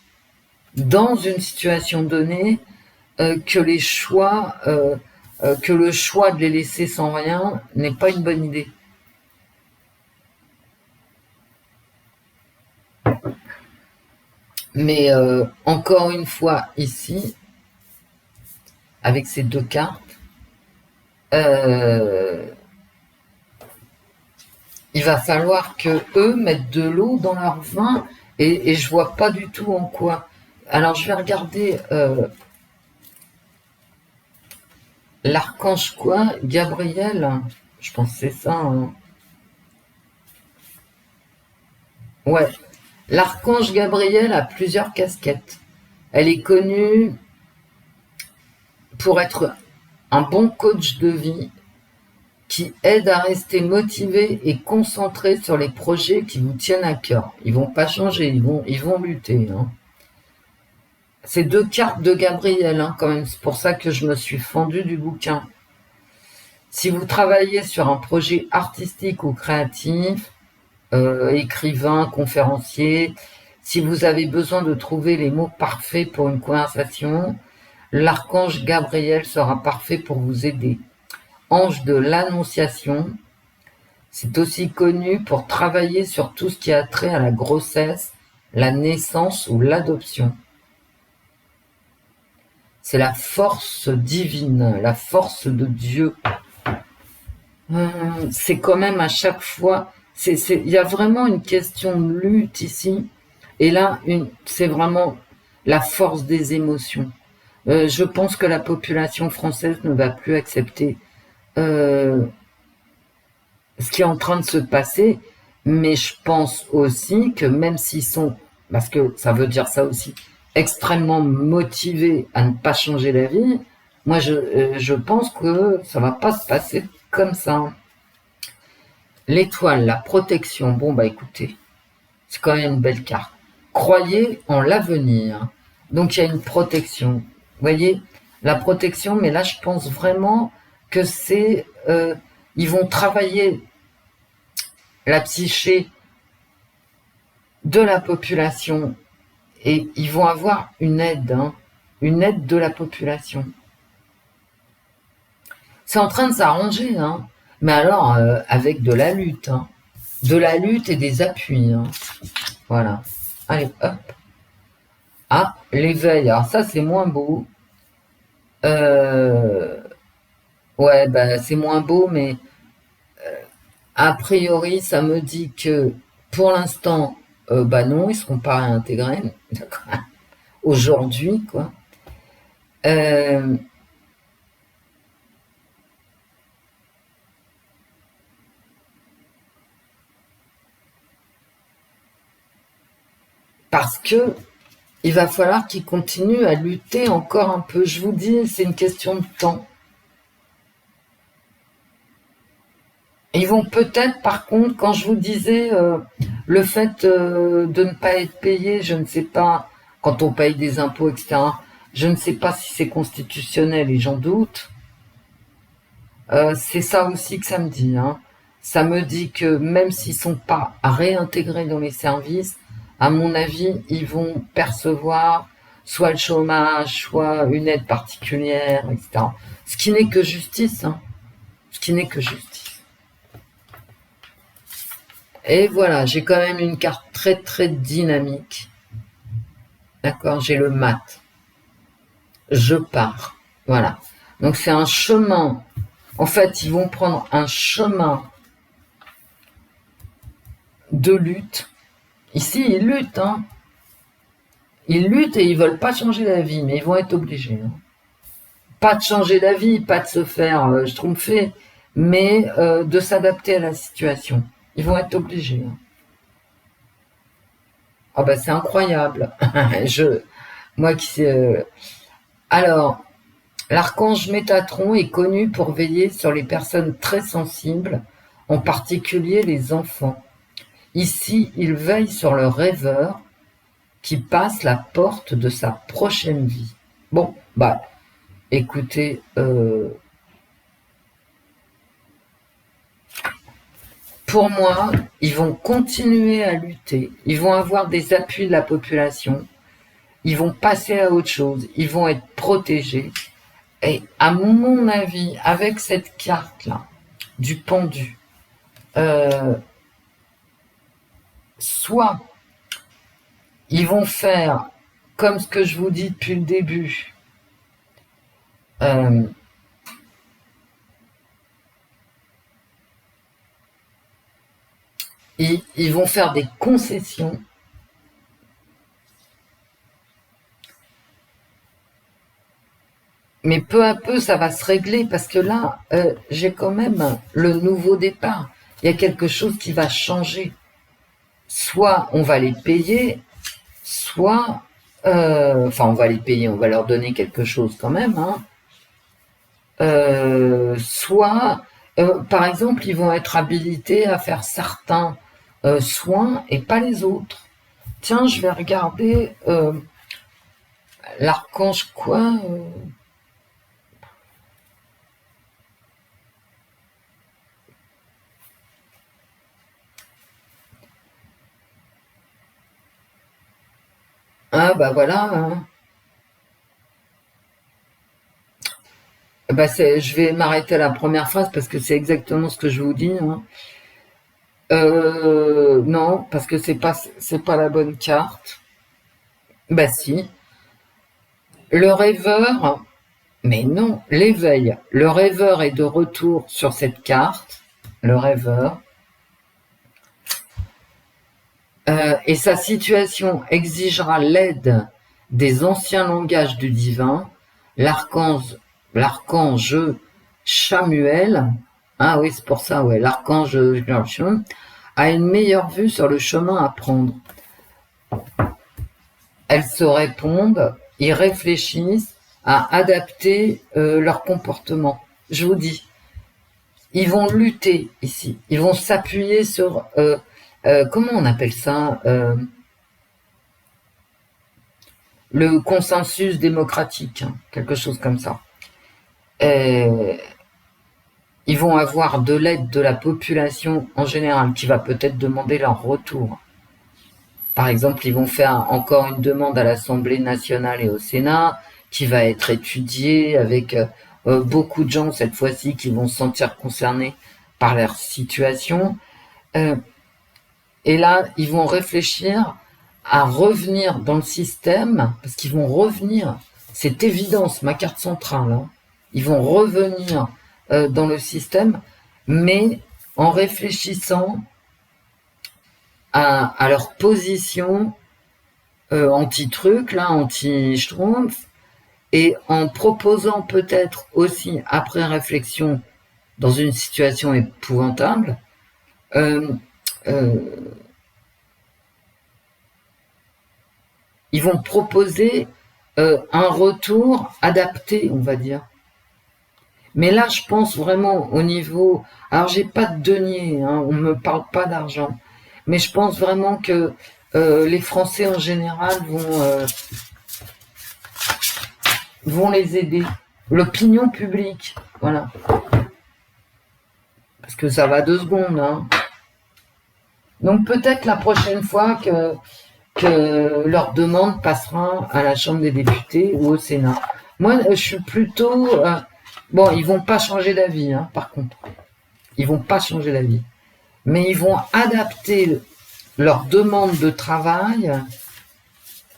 dans une situation donnée que le choix de les laisser sans rien n'est pas une bonne idée. Mais encore une fois ici, avec ces deux cartes, il va falloir que eux mettent de l'eau dans leur vin, et je vois pas du tout en quoi. Alors je vais regarder l'archange quoi, Gabriel. Je pense que c'est ça, hein. Ouais. L'archange Gabriel a plusieurs casquettes. Elle est connue pour être un bon coach de vie qui aide à rester motivé et concentré sur les projets qui vous tiennent à cœur. Ils vont pas changer, ils vont lutter, hein. C'est deux cartes de Gabriel, hein, quand même. C'est pour ça que je me suis fendu du bouquin. Si vous travaillez sur un projet artistique ou créatif, écrivain, conférencier, si vous avez besoin de trouver les mots parfaits pour une conversation, l'archange Gabriel sera parfait pour vous aider. Ange de l'Annonciation, c'est aussi connu pour travailler sur tout ce qui a trait à la grossesse, la naissance ou l'adoption. C'est la force divine, la force de Dieu. C'est quand même à chaque fois, il y a vraiment une question de lutte ici. Et là, c'est vraiment la force des émotions. Je pense que la population française ne va plus accepter ce qui est en train de se passer, mais je pense aussi que même s'ils sont, parce que ça veut dire ça aussi, extrêmement motivés à ne pas changer la vie, moi je pense que ça va pas se passer comme ça. L'étoile, la protection, bon bah écoutez, c'est quand même une belle carte. Croyez en l'avenir. Donc il y a une protection. Vous voyez, la protection, mais là je pense vraiment que c'est... ils vont travailler la psyché de la population et ils vont avoir une aide, hein, une aide de la population. C'est en train de s'arranger, hein, mais alors avec de la lutte, hein, de la lutte et des appuis, hein. Voilà. Allez, hop. Ah, l'éveil. Alors ça, c'est moins beau. Ouais, bah c'est moins beau, mais a priori, ça me dit que pour l'instant, bah non, ils seront pas réintégrés. D'accord. Aujourd'hui, quoi. Parce que il va falloir qu'ils continuent à lutter encore un peu. Je vous dis, c'est une question de temps. Ils vont peut-être, par contre, quand je vous disais le fait de ne pas être payé, je ne sais pas, quand on paye des impôts, etc., je ne sais pas si c'est constitutionnel et j'en doute. C'est ça aussi que ça me dit, hein. Ça me dit que même s'ils sont pas réintégrés dans les services, à mon avis, ils vont percevoir soit le chômage, soit une aide particulière, etc. Ce qui n'est que justice, hein. Ce qui n'est que justice. Et voilà, j'ai quand même une carte très très dynamique. D'accord, j'ai le mat. Je pars. Voilà. Donc c'est un chemin. En fait, ils vont prendre un chemin de lutte. Ici, ils luttent, hein. Ils luttent et ils veulent pas changer la vie, mais ils vont être obligés, hein. Pas de changer la vie, pas de se faire schtroumpfer, mais de s'adapter à la situation. Ils vont être obligés, hein. Ah bah c'est incroyable. Moi qui alors, l'archange Métatron est connu pour veiller sur les personnes très sensibles, en particulier les enfants. Ici, il veille sur le rêveur qui passe la porte de sa prochaine vie. Bon, bah, écoutez, pour moi, ils vont continuer à lutter, ils vont avoir des appuis de la population, ils vont passer à autre chose, ils vont être protégés. Et à mon avis, avec cette carte-là, du pendu, soit ils vont faire comme ce que je vous dis depuis le début, ils vont faire des concessions. Mais peu à peu, ça va se régler parce que là, j'ai quand même le nouveau départ. Il y a quelque chose qui va changer. Soit on va les payer, soit... Enfin, on va les payer, on va leur donner quelque chose quand même. Hein. Soit, par exemple, ils vont être habilités à faire certains soins et pas les autres. Tiens, je vais regarder l'archange quoi Ah bah voilà. Hein. Bah je vais m'arrêter à la première phrase parce que c'est exactement ce que je vous dis. Hein. Non, parce que c'est pas la bonne carte. Bah si. Le rêveur, mais non, l'éveil. Le rêveur est de retour sur cette carte. Le rêveur. Et sa situation exigera l'aide des anciens langages du divin, l'archange Chamuel, ah oui, c'est pour ça, ouais, l'archange a une meilleure vue sur le chemin à prendre. Elles se répondent, ils réfléchissent à adapter leur comportement. Je vous dis, ils vont lutter ici, ils vont s'appuyer sur comment on appelle ça le consensus démocratique, hein, quelque chose comme ça. Ils vont avoir de l'aide de la population en général qui va peut-être demander leur retour. Par exemple, ils vont faire encore une demande à l'Assemblée nationale et au Sénat qui va être étudiée avec beaucoup de gens cette fois-ci qui vont se sentir concernés par leur situation. Et là, ils vont réfléchir à revenir dans le système, parce qu'ils vont revenir, c'est évident, c'est ma carte centrale, hein. Ils vont revenir dans le système, mais en réfléchissant à leur position anti-truc, là, anti-schtroumpf, et en proposant peut-être aussi, après réflexion, dans une situation épouvantable, ils vont proposer un retour adapté, on va dire. Mais là, je pense vraiment au niveau... Alors, j'ai pas de denier, hein, on me parle pas d'argent. Mais je pense vraiment que les Français, en général, vont les aider. L'opinion publique, voilà. Parce que ça va 2 secondes, hein. Donc, peut-être la prochaine fois que leur demande passera à la Chambre des députés ou au Sénat. Moi, je suis plutôt... bon, ils vont pas changer d'avis, hein, par contre. Ils vont pas changer d'avis. Mais ils vont adapter leur demande de travail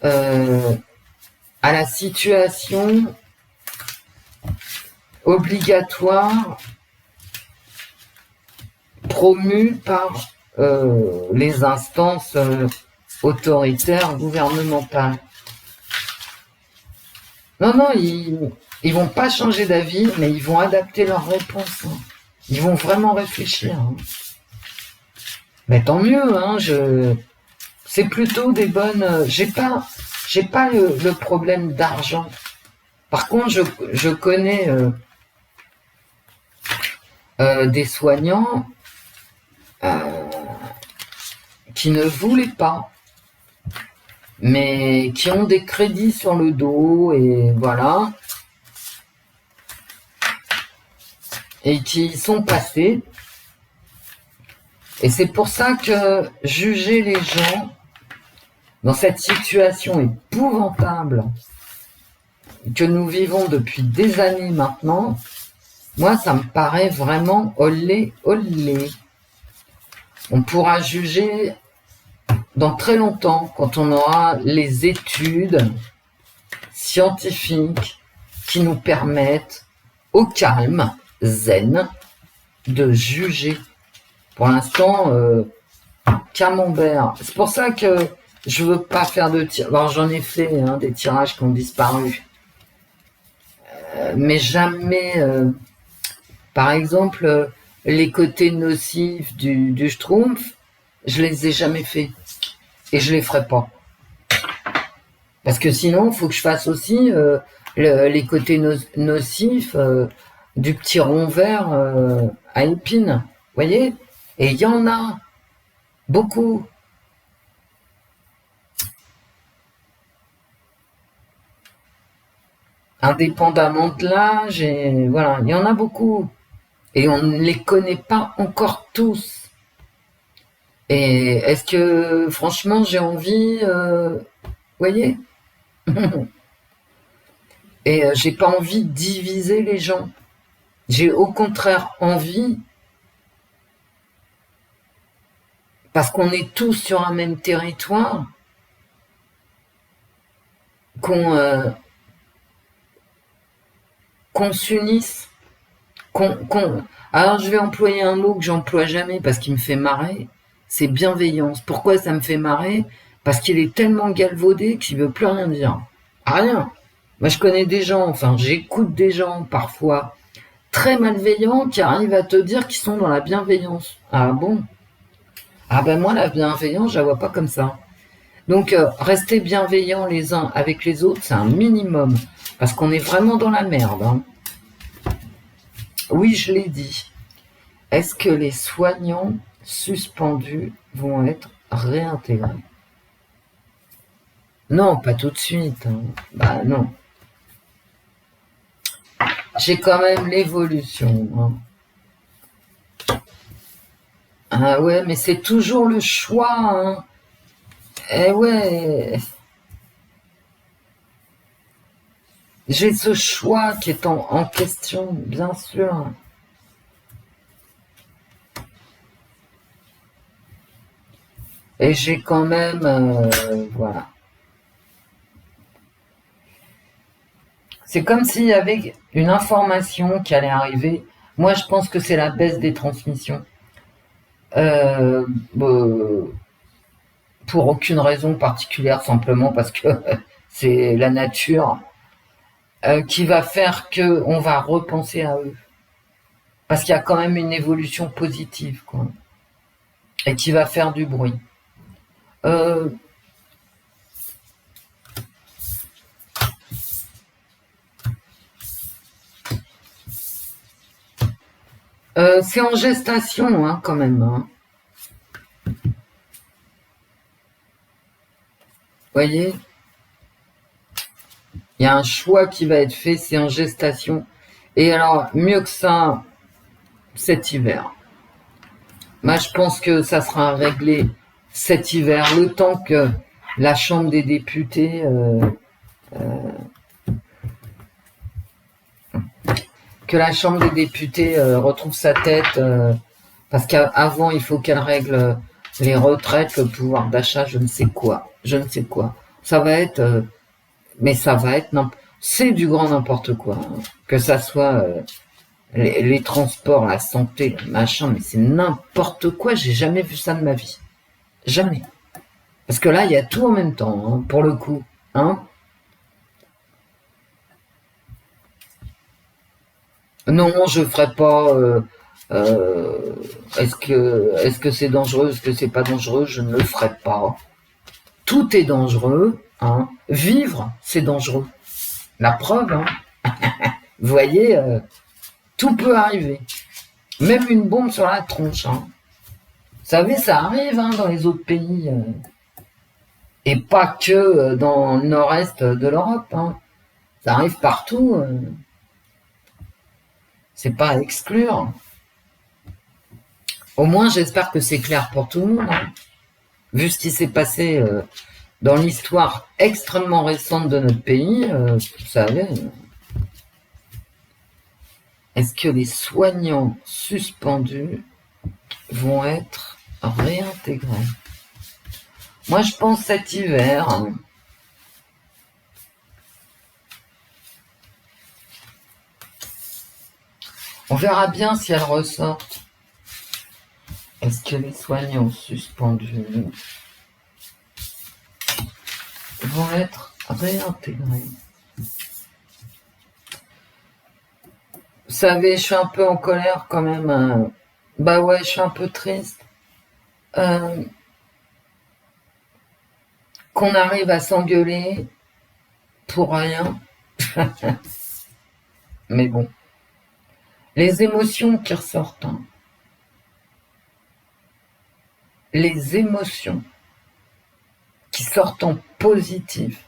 à la situation obligatoire promue par les instances autoritaires gouvernementales. Non, non, ils vont pas changer d'avis, mais ils vont adapter leur réponse. Hein. Ils vont vraiment réfléchir. Hein. Mais tant mieux, hein, c'est plutôt des bonnes... J'ai pas le problème d'argent. Par contre, je connais des soignants qui ne voulaient pas, mais qui ont des crédits sur le dos, et voilà, et qui sont passés. Et c'est pour ça que juger les gens dans cette situation épouvantable que nous vivons depuis des années maintenant, moi, ça me paraît vraiment olé, olé. On pourra juger dans très longtemps, quand on aura les études scientifiques qui nous permettent, au calme, zen, de juger. Pour l'instant, camembert. C'est pour ça que je veux pas faire de tirage. Alors, j'en ai fait des tirages qui ont disparu. mais jamais, par exemple, les côtés nocifs du Schtroumpf, je les ai jamais faits. Et je les ferai pas. Parce que sinon, il faut que je fasse aussi les côtés nocifs du petit rond vert à épines. Vous voyez? Et il y en a beaucoup. Indépendamment de l'âge, et voilà, il y en a beaucoup. Et on ne les connaît pas encore tous. Et est-ce que, franchement, j'ai envie, voyez? Et j'ai pas envie de diviser les gens. J'ai au contraire envie, parce qu'on est tous sur un même territoire, qu'on qu'on s'unisse. Alors je vais employer un mot que j'emploie jamais parce qu'il me fait marrer, c'est bienveillance. Pourquoi ça me fait marrer? Parce qu'il est tellement galvaudé qu'il veut plus rien dire. Rien. Moi je connais des gens, enfin j'écoute des gens parfois très malveillants qui arrivent à te dire qu'ils sont dans la bienveillance. Ah bon? Ah ben moi la bienveillance, je la vois pas comme ça. Donc rester bienveillants les uns avec les autres, c'est un minimum. Parce qu'on est vraiment dans la merde. Hein. Oui, je l'ai dit. Est-ce que les soignants suspendus vont être réintégrés? Non, pas tout de suite. Hein. Bah non. J'ai quand même l'évolution. Hein. Ah ouais, mais c'est toujours le choix. Hein. Eh ouais. J'ai ce choix qui est en question, bien sûr. Et j'ai quand même... voilà. C'est comme s'il y avait une information qui allait arriver. Moi, je pense que c'est la baisse des transmissions. Euh, pour aucune raison particulière, simplement parce que c'est la nature qui va faire que on va repenser à eux. Parce qu'il y a quand même une évolution positive, quoi. Et qui va faire du bruit. Euh, c'est en gestation, hein, quand même. Hein. Voyez, il y a un choix qui va être fait, c'est en gestation. Et alors, mieux que ça, cet hiver. Moi, je pense que ça sera réglé cet hiver, le temps que la Chambre des députés retrouve sa tête, parce qu'avant, il faut qu'elle règle les retraites, le pouvoir d'achat, je ne sais quoi. Ça va être, mais ça va être, c'est du grand n'importe quoi. Hein. Que ça soit les transports, la santé, le machin, mais c'est n'importe quoi, j'ai jamais vu ça de ma vie. Jamais. Parce que là, il y a tout en même temps, hein, pour le coup. Hein. Non, je ferai pas. Est-ce que c'est dangereux, est-ce que c'est pas dangereux? Je ne le ferai pas. Tout est dangereux. Hein. Vivre, c'est dangereux. La preuve. Hein. Vous voyez, tout peut arriver. Même une bombe sur la tronche. Hein. Vous savez, ça arrive hein, dans les autres pays. Et pas que dans le nord-est de l'Europe. Hein. Ça arrive partout. C'est pas à exclure. Au moins, j'espère que c'est clair pour tout le monde. Hein. Vu ce qui s'est passé dans l'histoire extrêmement récente de notre pays, vous savez, est-ce que les soignants suspendus vont être réintégrés? Moi, je pense cet hiver. Hein. On verra bien si elles ressortent. Est-ce que les soignants suspendus vont être réintégrés? Vous savez, je suis un peu en colère quand même. Bah ouais, je suis un peu triste. Euh, qu'on arrive à s'engueuler pour rien. Mais bon, les émotions qui ressortent, hein. Les émotions qui sortent en positif.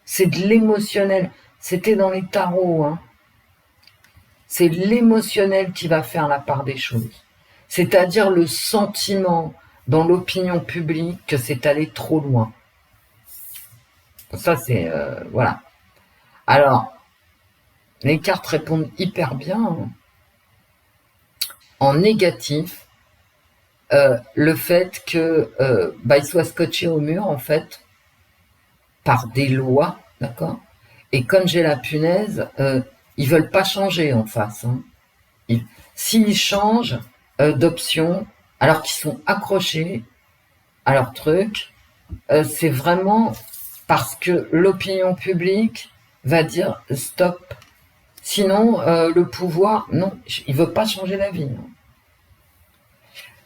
C'est de l'émotionnel. C'était dans les tarots, hein. C'est l'émotionnel qui va faire la part des choses. C'est-à-dire le sentiment dans l'opinion publique que c'est allé trop loin. Ça, c'est... voilà. Alors, les cartes répondent hyper bien, hein. En négatif, le fait que il soit scotché au mur, en fait, par des lois, d'accord. Et comme j'ai la punaise, ils veulent pas changer en face, hein. S'ils changent d'option, alors qu'ils sont accrochés à leur truc, c'est vraiment parce que l'opinion publique va dire stop. Sinon, le pouvoir, non, il veut pas changer la vie, hein.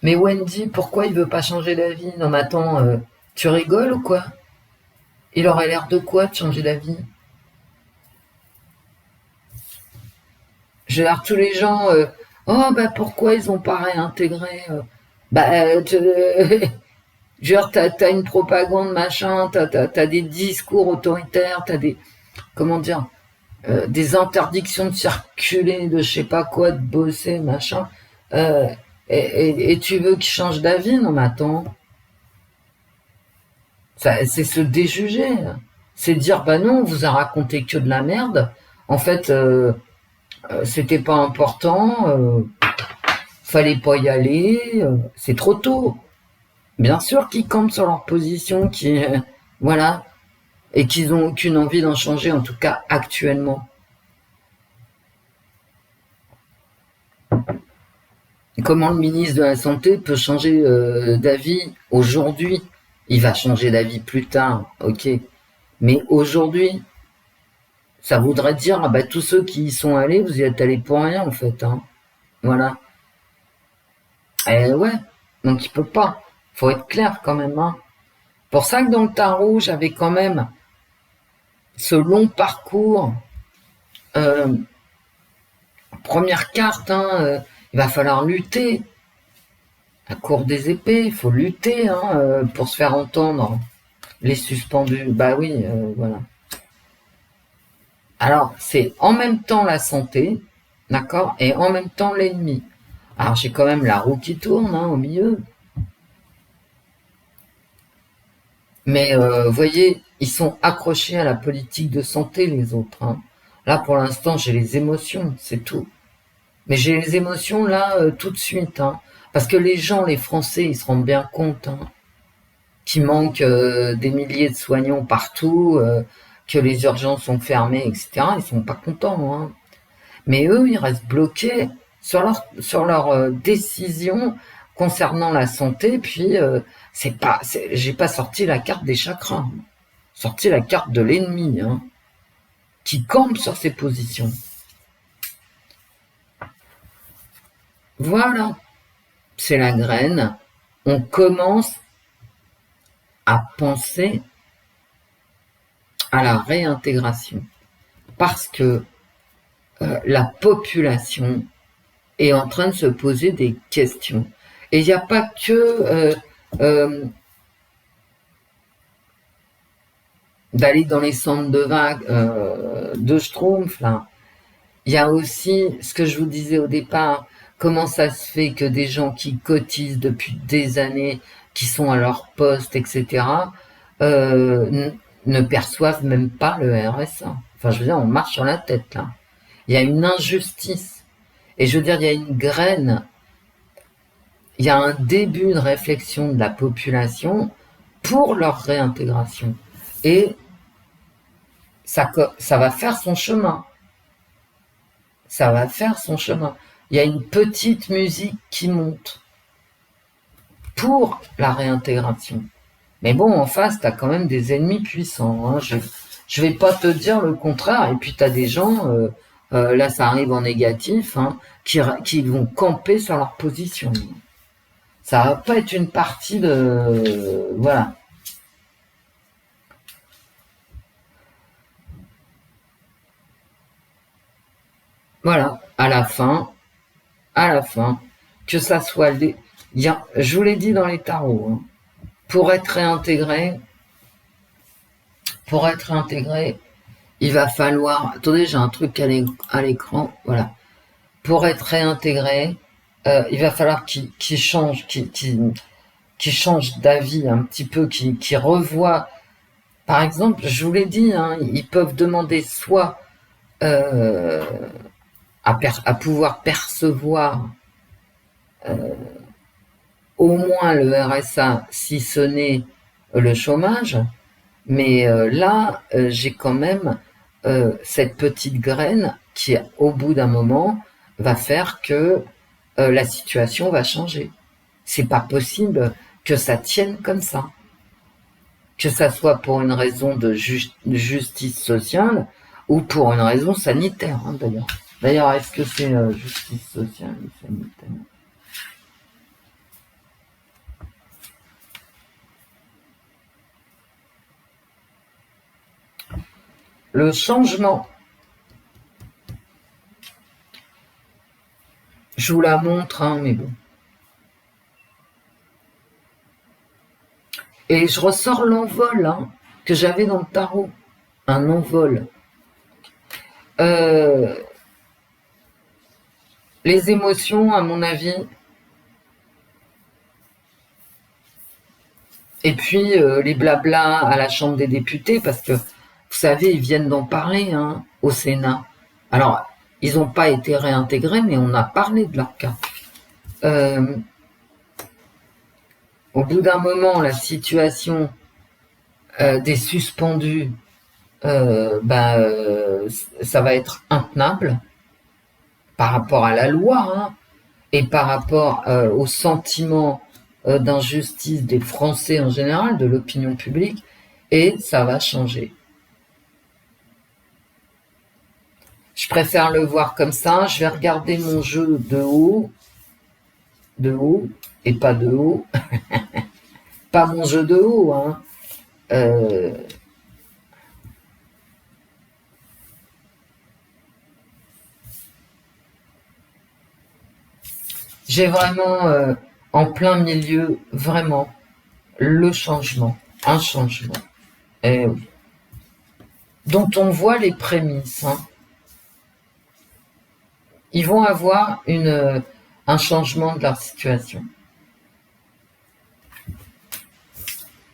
Mais Wendy, pourquoi il veut pas changer d'avis? Non, mais attends, tu rigoles ou quoi? Il aurait l'air de quoi de changer d'avis? J'ai l'air tous les gens, oh bah pourquoi ils ont pas réintégré? Genre t'as une propagande machin, t'as des discours autoritaires, t'as des, comment dire, des interdictions de circuler, de je sais pas quoi, de bosser, machin. Euh, et tu veux qu'ils changent d'avis? Non, mais attends. C'est se déjuger. C'est dire, bah non, on vous a raconté que de la merde. En fait, c'était pas important, fallait pas y aller, c'est trop tôt. Bien sûr qu'ils campent sur leur position, voilà, et qu'ils ont aucune envie d'en changer, en tout cas actuellement. Comment le ministre de la Santé peut changer d'avis aujourd'hui? Il va changer d'avis plus tard, ok. Mais aujourd'hui, ça voudrait dire, ah bah, tous ceux qui y sont allés, vous y êtes allés pour rien, en fait, hein. Voilà. Et ouais, donc il peut pas. Faut être clair quand même, hein. Pour ça que dans le tarot, j'avais quand même ce long parcours. Euh, Première carte, hein, il va falloir lutter. La cour des épées, il faut lutter, hein, pour se faire entendre. Les suspendus, bah oui, voilà. Alors, c'est en même temps la santé, d'accord, et en même temps l'ennemi. Alors, j'ai quand même la roue qui tourne, hein, au milieu. Mais, vous voyez, ils sont accrochés à la politique de santé, les autres, hein. Là, pour l'instant, j'ai les émotions, c'est tout. Mais j'ai les émotions, là, tout de suite, hein. Parce que les gens, les Français, ils se rendent bien compte, hein, qu'il manque des milliers de soignants partout, que les urgences sont fermées, etc. Ils sont pas contents, hein. Mais eux, ils restent bloqués sur leur décision concernant la santé. Puis j'ai pas sorti la carte des chakras, hein. Sorti la carte de l'ennemi, hein, qui campe sur ses positions. Voilà, c'est la graine. On commence à penser à la réintégration parce que la population est en train de se poser des questions. Et il n'y a pas que d'aller dans les centres de vagues de Schtroumpf, là. Il y a aussi ce que je vous disais au départ, comment ça se fait que des gens qui cotisent depuis des années, qui sont à leur poste, etc., ne perçoivent même pas le RSA. Enfin, je veux dire, on marche sur la tête, là. Il y a une injustice. Et je veux dire, il y a une graine, il y a un début de réflexion de la population pour leur réintégration. Et ça va faire son chemin. Ça va faire son chemin. Il y a une petite musique qui monte pour la réintégration. Mais bon, en face, t'as quand même des ennemis puissants, hein. Je vais pas te dire le contraire. Et puis t'as des gens, là ça arrive en négatif, hein, qui vont camper sur leur position. Ça va pas être une partie de... Voilà. Voilà, à la fin, que ça soit... Je vous l'ai dit dans les tarots, hein, pour être réintégré, il va falloir... Attendez, j'ai un truc à l'écran, voilà. Pour être réintégré, il va falloir qu'il change, qu'il change d'avis un petit peu, qu'il revoie. Par exemple, je vous l'ai dit, hein, ils peuvent demander soit à pouvoir percevoir au moins le RSA, si ce n'est le chômage, mais là, j'ai quand même cette petite graine qui, au bout d'un moment, va faire que la situation va changer. C'est pas possible que ça tienne comme ça. Que ça soit pour une raison de justice sociale ou pour une raison sanitaire, hein, d'ailleurs. D'ailleurs, est-ce que c'est justice sociale ou sanitaire? Le changement. Je vous la montre, hein, mais bon. Et je ressors l'envol, hein, que j'avais dans le tarot. Un envol. Les émotions, à mon avis. Et puis, les blablas à la Chambre des députés, parce que, vous savez, ils viennent d'en parler, hein, au Sénat. Alors, ils n'ont pas été réintégrés, mais on a parlé de leur cas. Au bout d'un moment, la situation des suspendus, ça va être intenable par rapport à la loi, hein, et par rapport au sentiment d'injustice des Français en général, de l'opinion publique, et ça va changer. Je préfère le voir comme ça. Je vais regarder mon jeu de haut, et pas de haut. Pas mon jeu de haut, hein. J'ai vraiment en plein milieu, vraiment, le changement, un changement. Et oui. Dont on voit les prémices, hein. Ils vont avoir un changement de leur situation.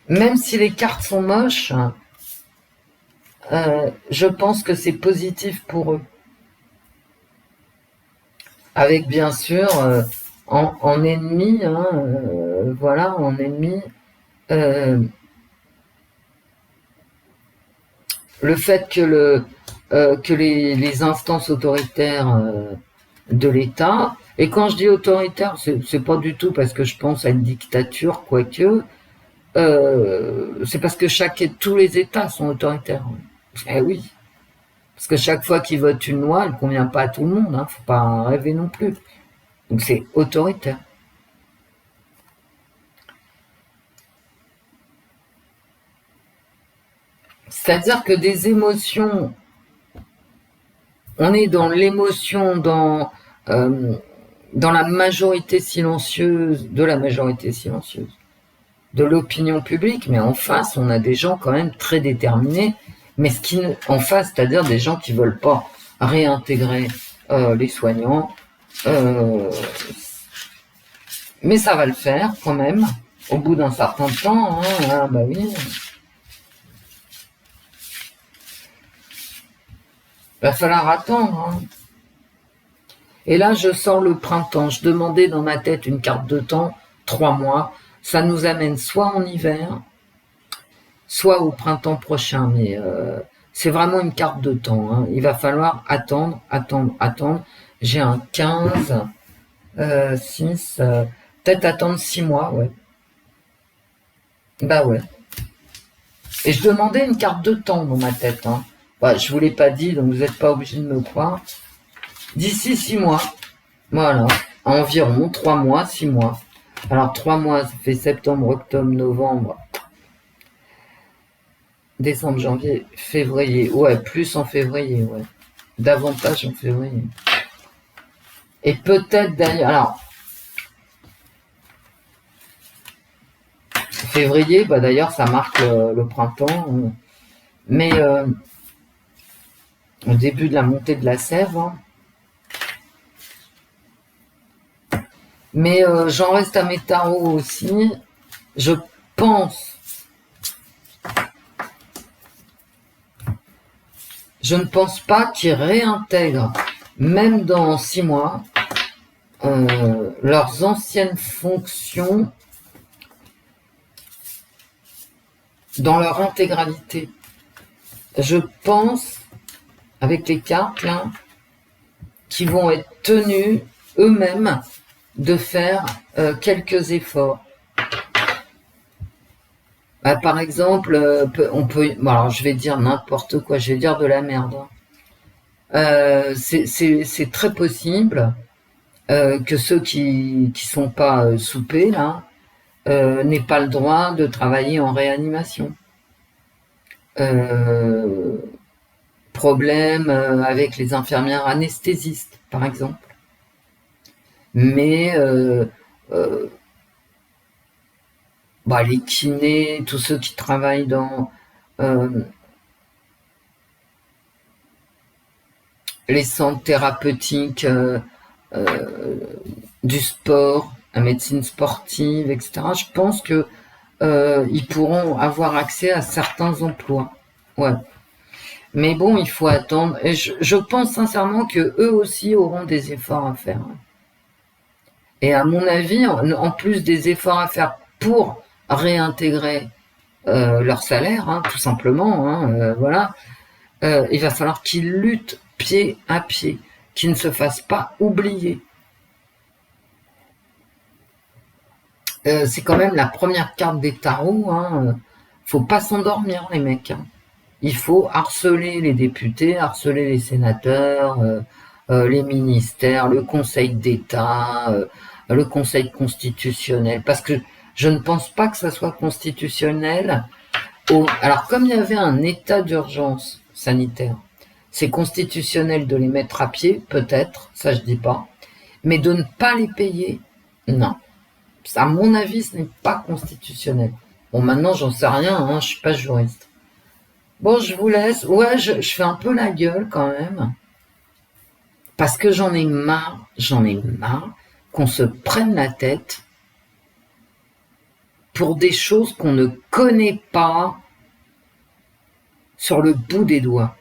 Même si les cartes sont moches, je pense que c'est positif pour eux. Avec bien sûr, en ennemi, hein, voilà, en ennemi, le fait que les instances autoritaires de l'État, et quand je dis autoritaire, c'est pas du tout parce que je pense à une dictature, quoique, c'est parce que tous les États sont autoritaires. Eh oui. Parce que chaque fois qu'ils votent une loi, elle ne convient pas à tout le monde, hein, faut pas rêver non plus. Donc c'est autoritaire. C'est-à-dire que des émotions, on est dans l'émotion, dans la majorité silencieuse, de l'opinion publique, mais en face, on a des gens quand même très déterminés, mais en face, c'est-à-dire des gens qui veulent pas réintégrer les soignants, mais ça va le faire quand même, au bout d'un certain temps, hein, ah, bah oui. Il va falloir attendre, hein. Et là, je sens le printemps. Je demandais dans ma tête une carte de temps, 3 mois. Ça nous amène soit en hiver, soit au printemps prochain. Mais c'est vraiment une carte de temps, hein. Il va falloir attendre. J'ai un 15, 6, peut-être attendre 6 mois, ouais. Bah ouais. Et je demandais une carte de temps dans ma tête, hein. Bah, je vous l'ai pas dit, donc vous n'êtes pas obligé de me croire. D'ici 6 mois, voilà, environ 3 mois, 6 mois. Alors 3 mois, ça fait septembre, octobre, novembre, décembre, janvier, février. Ouais, plus en février, ouais. Davantage en février. Et peut-être d'ailleurs, alors, février, bah d'ailleurs, ça marque le printemps, mais au début de la montée de la sève, hein. Mais j'en reste à mes tarots aussi. Je pense, je ne pense pas qu'ils réintègrent, même dans 6 mois, leurs anciennes fonctions dans leur intégralité. Je pense, avec les cartes là, qu'ils vont être tenus eux-mêmes de faire quelques efforts. Bah, par exemple, on peut, bon, alors je vais dire n'importe quoi, je vais dire de la merde. C'est très possible que ceux qui sont pas soupés là n'aient pas le droit de travailler en réanimation. Problème avec les infirmières anesthésistes, par exemple. Mais bah, les kinés, tous ceux qui travaillent dans les centres thérapeutiques du sport, la médecine sportive, etc. Je pense que ils pourront avoir accès à certains emplois. Ouais. Mais bon, il faut attendre. Et je pense sincèrement que eux aussi auront des efforts à faire. Et à mon avis, en plus des efforts à faire pour réintégrer leur salaire, hein, tout simplement, hein, voilà, il va falloir qu'ils luttent pied à pied, qu'ils ne se fassent pas oublier. C'est quand même la première carte des tarots, hein. Faut pas s'endormir, les mecs. Hein. Il faut harceler les députés, harceler les sénateurs, les ministères, le Conseil d'État, le Conseil constitutionnel, parce que je ne pense pas que ça soit constitutionnel. Alors, comme il y avait un état d'urgence sanitaire, c'est constitutionnel de les mettre à pied, peut-être, ça je dis pas, mais de ne pas les payer, non. À mon avis, ce n'est pas constitutionnel. Bon, maintenant, j'en sais rien, hein, je suis pas juriste. Bon, je vous laisse. Ouais, je fais un peu la gueule quand même. Parce que j'en ai marre qu'on se prenne la tête pour des choses qu'on ne connaît pas sur le bout des doigts.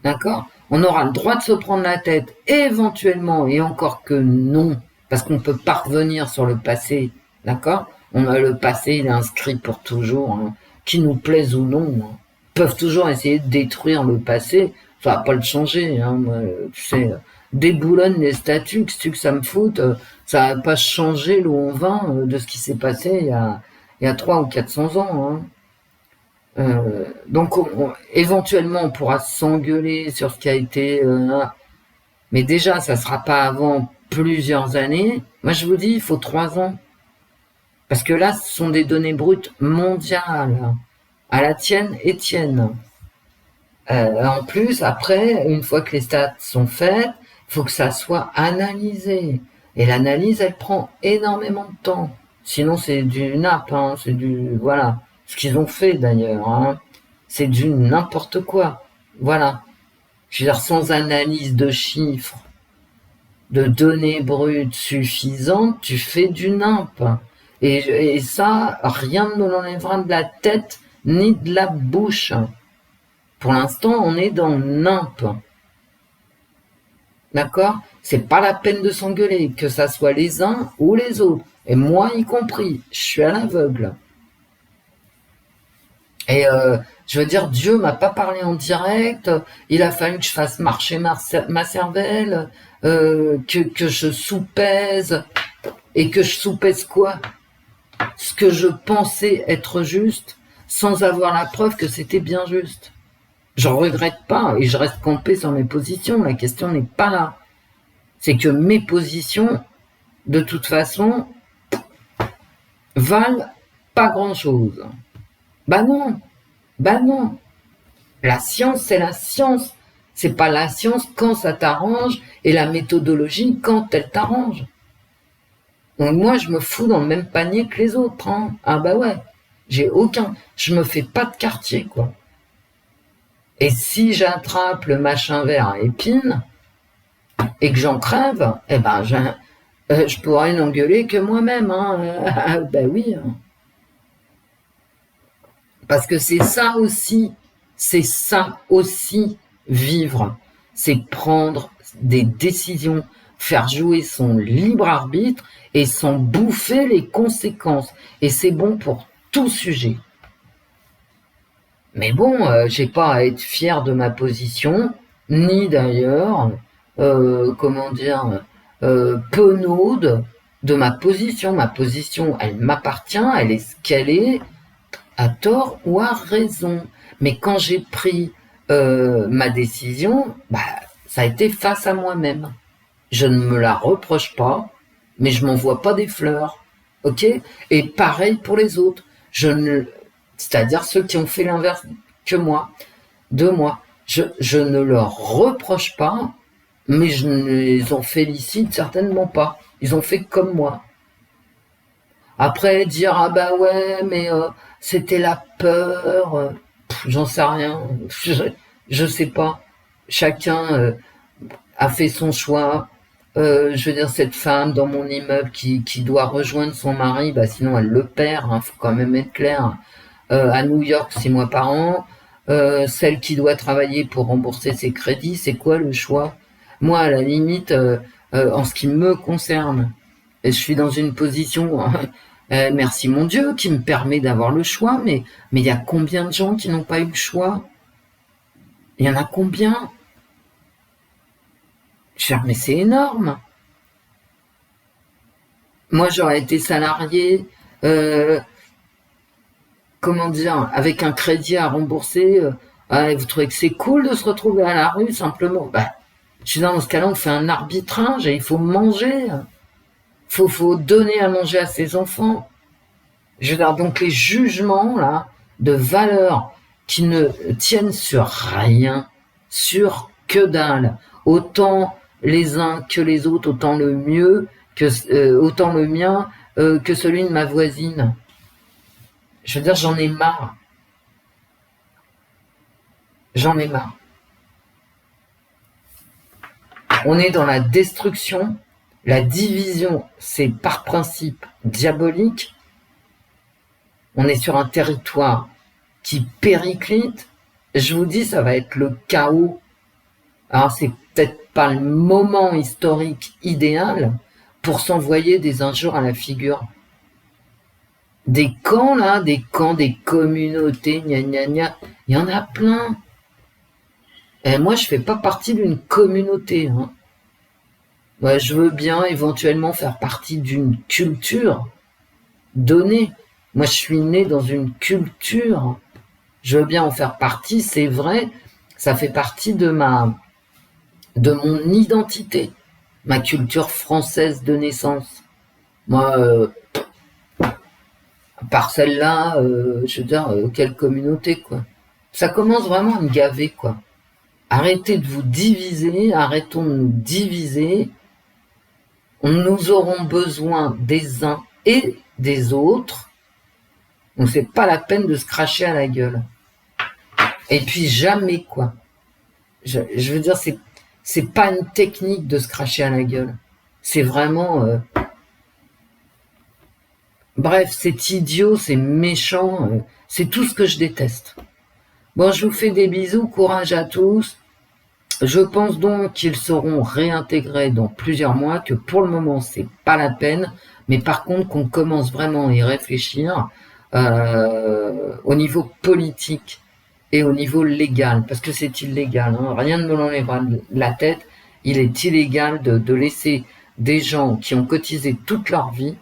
D'accord ? On aura le droit de se prendre la tête, éventuellement, et encore que non, parce qu'on peut pas revenir sur le passé. D'accord ? On a le passé, il est inscrit pour toujours, hein, qu'il nous plaise ou non. Hein. Ils peuvent toujours essayer de détruire le passé, ça va pas le changer. Hein, moi, tu sais, déboulonne les statues, que ça me foute, ça va pas changer l'eau en vin de ce qui s'est passé il y a 300 ou 400 ans. Hein. Donc éventuellement on pourra s'engueuler sur ce qui a été mais déjà ça sera pas avant plusieurs années. Moi je vous dis il faut 3 ans parce que là ce sont des données brutes mondiales à la tienne et tienne. En plus après une fois que les stats sont faites il faut que ça soit analysé et l'analyse elle prend énormément de temps sinon c'est du nappe hein, c'est du voilà. Ce qu'ils ont fait d'ailleurs, hein, c'est du n'importe quoi. Voilà. Je veux dire, sans analyse de chiffres, de données brutes suffisantes, tu fais du nimp. Et ça, rien ne l'enlèvera de la tête ni de la bouche. Pour l'instant, on est dans nimp. D'accord ? C'est pas la peine de s'engueuler, que ça soit les uns ou les autres. Et moi y compris, je suis à l'aveugle. Et je veux dire, Dieu m'a pas parlé en direct, il a fallu que je fasse marcher ma cervelle, que je soupèse, et que je soupèse quoi ? Ce que je pensais être juste, sans avoir la preuve que c'était bien juste. Je regrette pas et je reste campé sur mes positions. La question n'est pas là. C'est que mes positions, de toute façon, valent pas grand-chose. Bah non, bah non. La science, c'est la science. C'est pas la science quand ça t'arrange et la méthodologie quand elle t'arrange. Donc moi, je me fous dans le même panier que les autres. Hein. Ah bah ouais, je me fais pas de quartier, quoi. Et si j'attrape le machin vert à épines et que j'en crève, eh ben je pourrais n'engueuler que moi-même. Hein. Ben oui. Hein. Parce que c'est ça aussi vivre. C'est prendre des décisions, faire jouer son libre arbitre et s'en bouffer les conséquences. Et c'est bon pour tout sujet. Mais bon, j'ai pas à être fier de ma position, ni d'ailleurs, penaude de ma position. Ma position, elle m'appartient, elle est ce qu'elle est, à tort ou à raison. Mais quand j'ai pris ma décision, bah, ça a été face à moi-même. Je ne me la reproche pas, mais je m'envoie pas des fleurs, ok? Et pareil pour les autres. C'est-à-dire ceux qui ont fait l'inverse que moi, de moi. Je ne leur reproche pas, mais je ne les en félicite certainement pas. Ils ont fait comme moi. Après, dire, ah bah ouais, mais c'était la peur, j'en sais rien, je sais pas. Chacun a fait son choix. Je veux dire, cette femme dans mon immeuble qui doit rejoindre son mari, bah sinon elle le perd, hein, faut quand même être clair. À New York 6 mois par an, celle qui doit travailler pour rembourser ses crédits, c'est quoi le choix? Moi, à la limite, en ce qui me concerne, je suis dans une position, merci mon Dieu, qui me permet d'avoir le choix, mais il y a combien de gens qui n'ont pas eu le choix? Il y en a combien? Mais c'est énorme. Moi, j'aurais été salarié, avec un crédit à rembourser. Vous trouvez que c'est cool de se retrouver à la rue simplement? Bah, je suis dans ce cas-là, on fait un arbitrage et il faut manger. Faut donner à manger à ses enfants. Je veux dire, donc les jugements là de valeurs qui ne tiennent sur rien, sur que dalle, autant les uns que les autres, autant le mien que celui de ma voisine. Je veux dire, j'en ai marre. J'en ai marre. On est dans la destruction, la division, c'est par principe diabolique. On est sur un territoire qui périclite. Je vous dis, ça va être le chaos. Alors, c'est peut-être pas le moment historique idéal pour s'envoyer des injures à la figure. Des camps, là, des communautés, gna gna gna, il y en a plein. Et moi, je fais pas partie d'une communauté. Hein. Moi, je veux bien éventuellement faire partie d'une culture donnée. Moi, je suis né dans une culture. Je veux bien en faire partie, c'est vrai. Ça fait partie de mon identité, ma culture française de naissance. Moi, par celle-là, je veux dire, quelle communauté, quoi. Ça commence vraiment à me gaver, quoi. Arrêtez de vous diviser, arrêtons de nous diviser. Nous aurons besoin des uns et des autres. Donc c'est pas la peine de se cracher à la gueule. Et puis jamais, quoi. Je veux dire, c'est pas une technique de se cracher à la gueule. C'est vraiment... Bref, c'est idiot, c'est méchant, c'est tout ce que je déteste. Bon, je vous fais des bisous, courage à tous. Je pense donc qu'ils seront réintégrés dans plusieurs mois, que pour le moment, c'est pas la peine, mais par contre qu'on commence vraiment à y réfléchir au niveau politique et au niveau légal, parce que c'est illégal, hein, rien ne me l'enlèvera de la tête, il est illégal de laisser des gens qui ont cotisé toute leur vie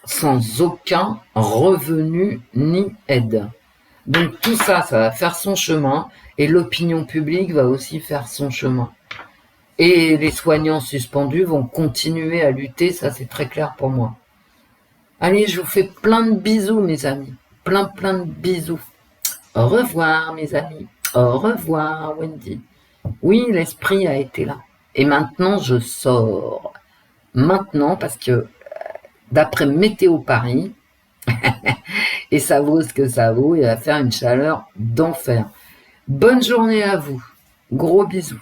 sans aucun revenu ni aide. Donc tout ça, ça va faire son chemin, et l'opinion publique va aussi faire son chemin. Et les soignants suspendus vont continuer à lutter, ça c'est très clair pour moi. Allez, je vous fais plein de bisous, mes amis. Plein de bisous. Au revoir, mes amis. Au revoir, Wendy. Oui, l'esprit a été là. Et maintenant, je sors. Maintenant, parce que d'après Météo Paris, et ça vaut ce que ça vaut, il va faire une chaleur d'enfer. Bonne journée à vous. Gros bisous.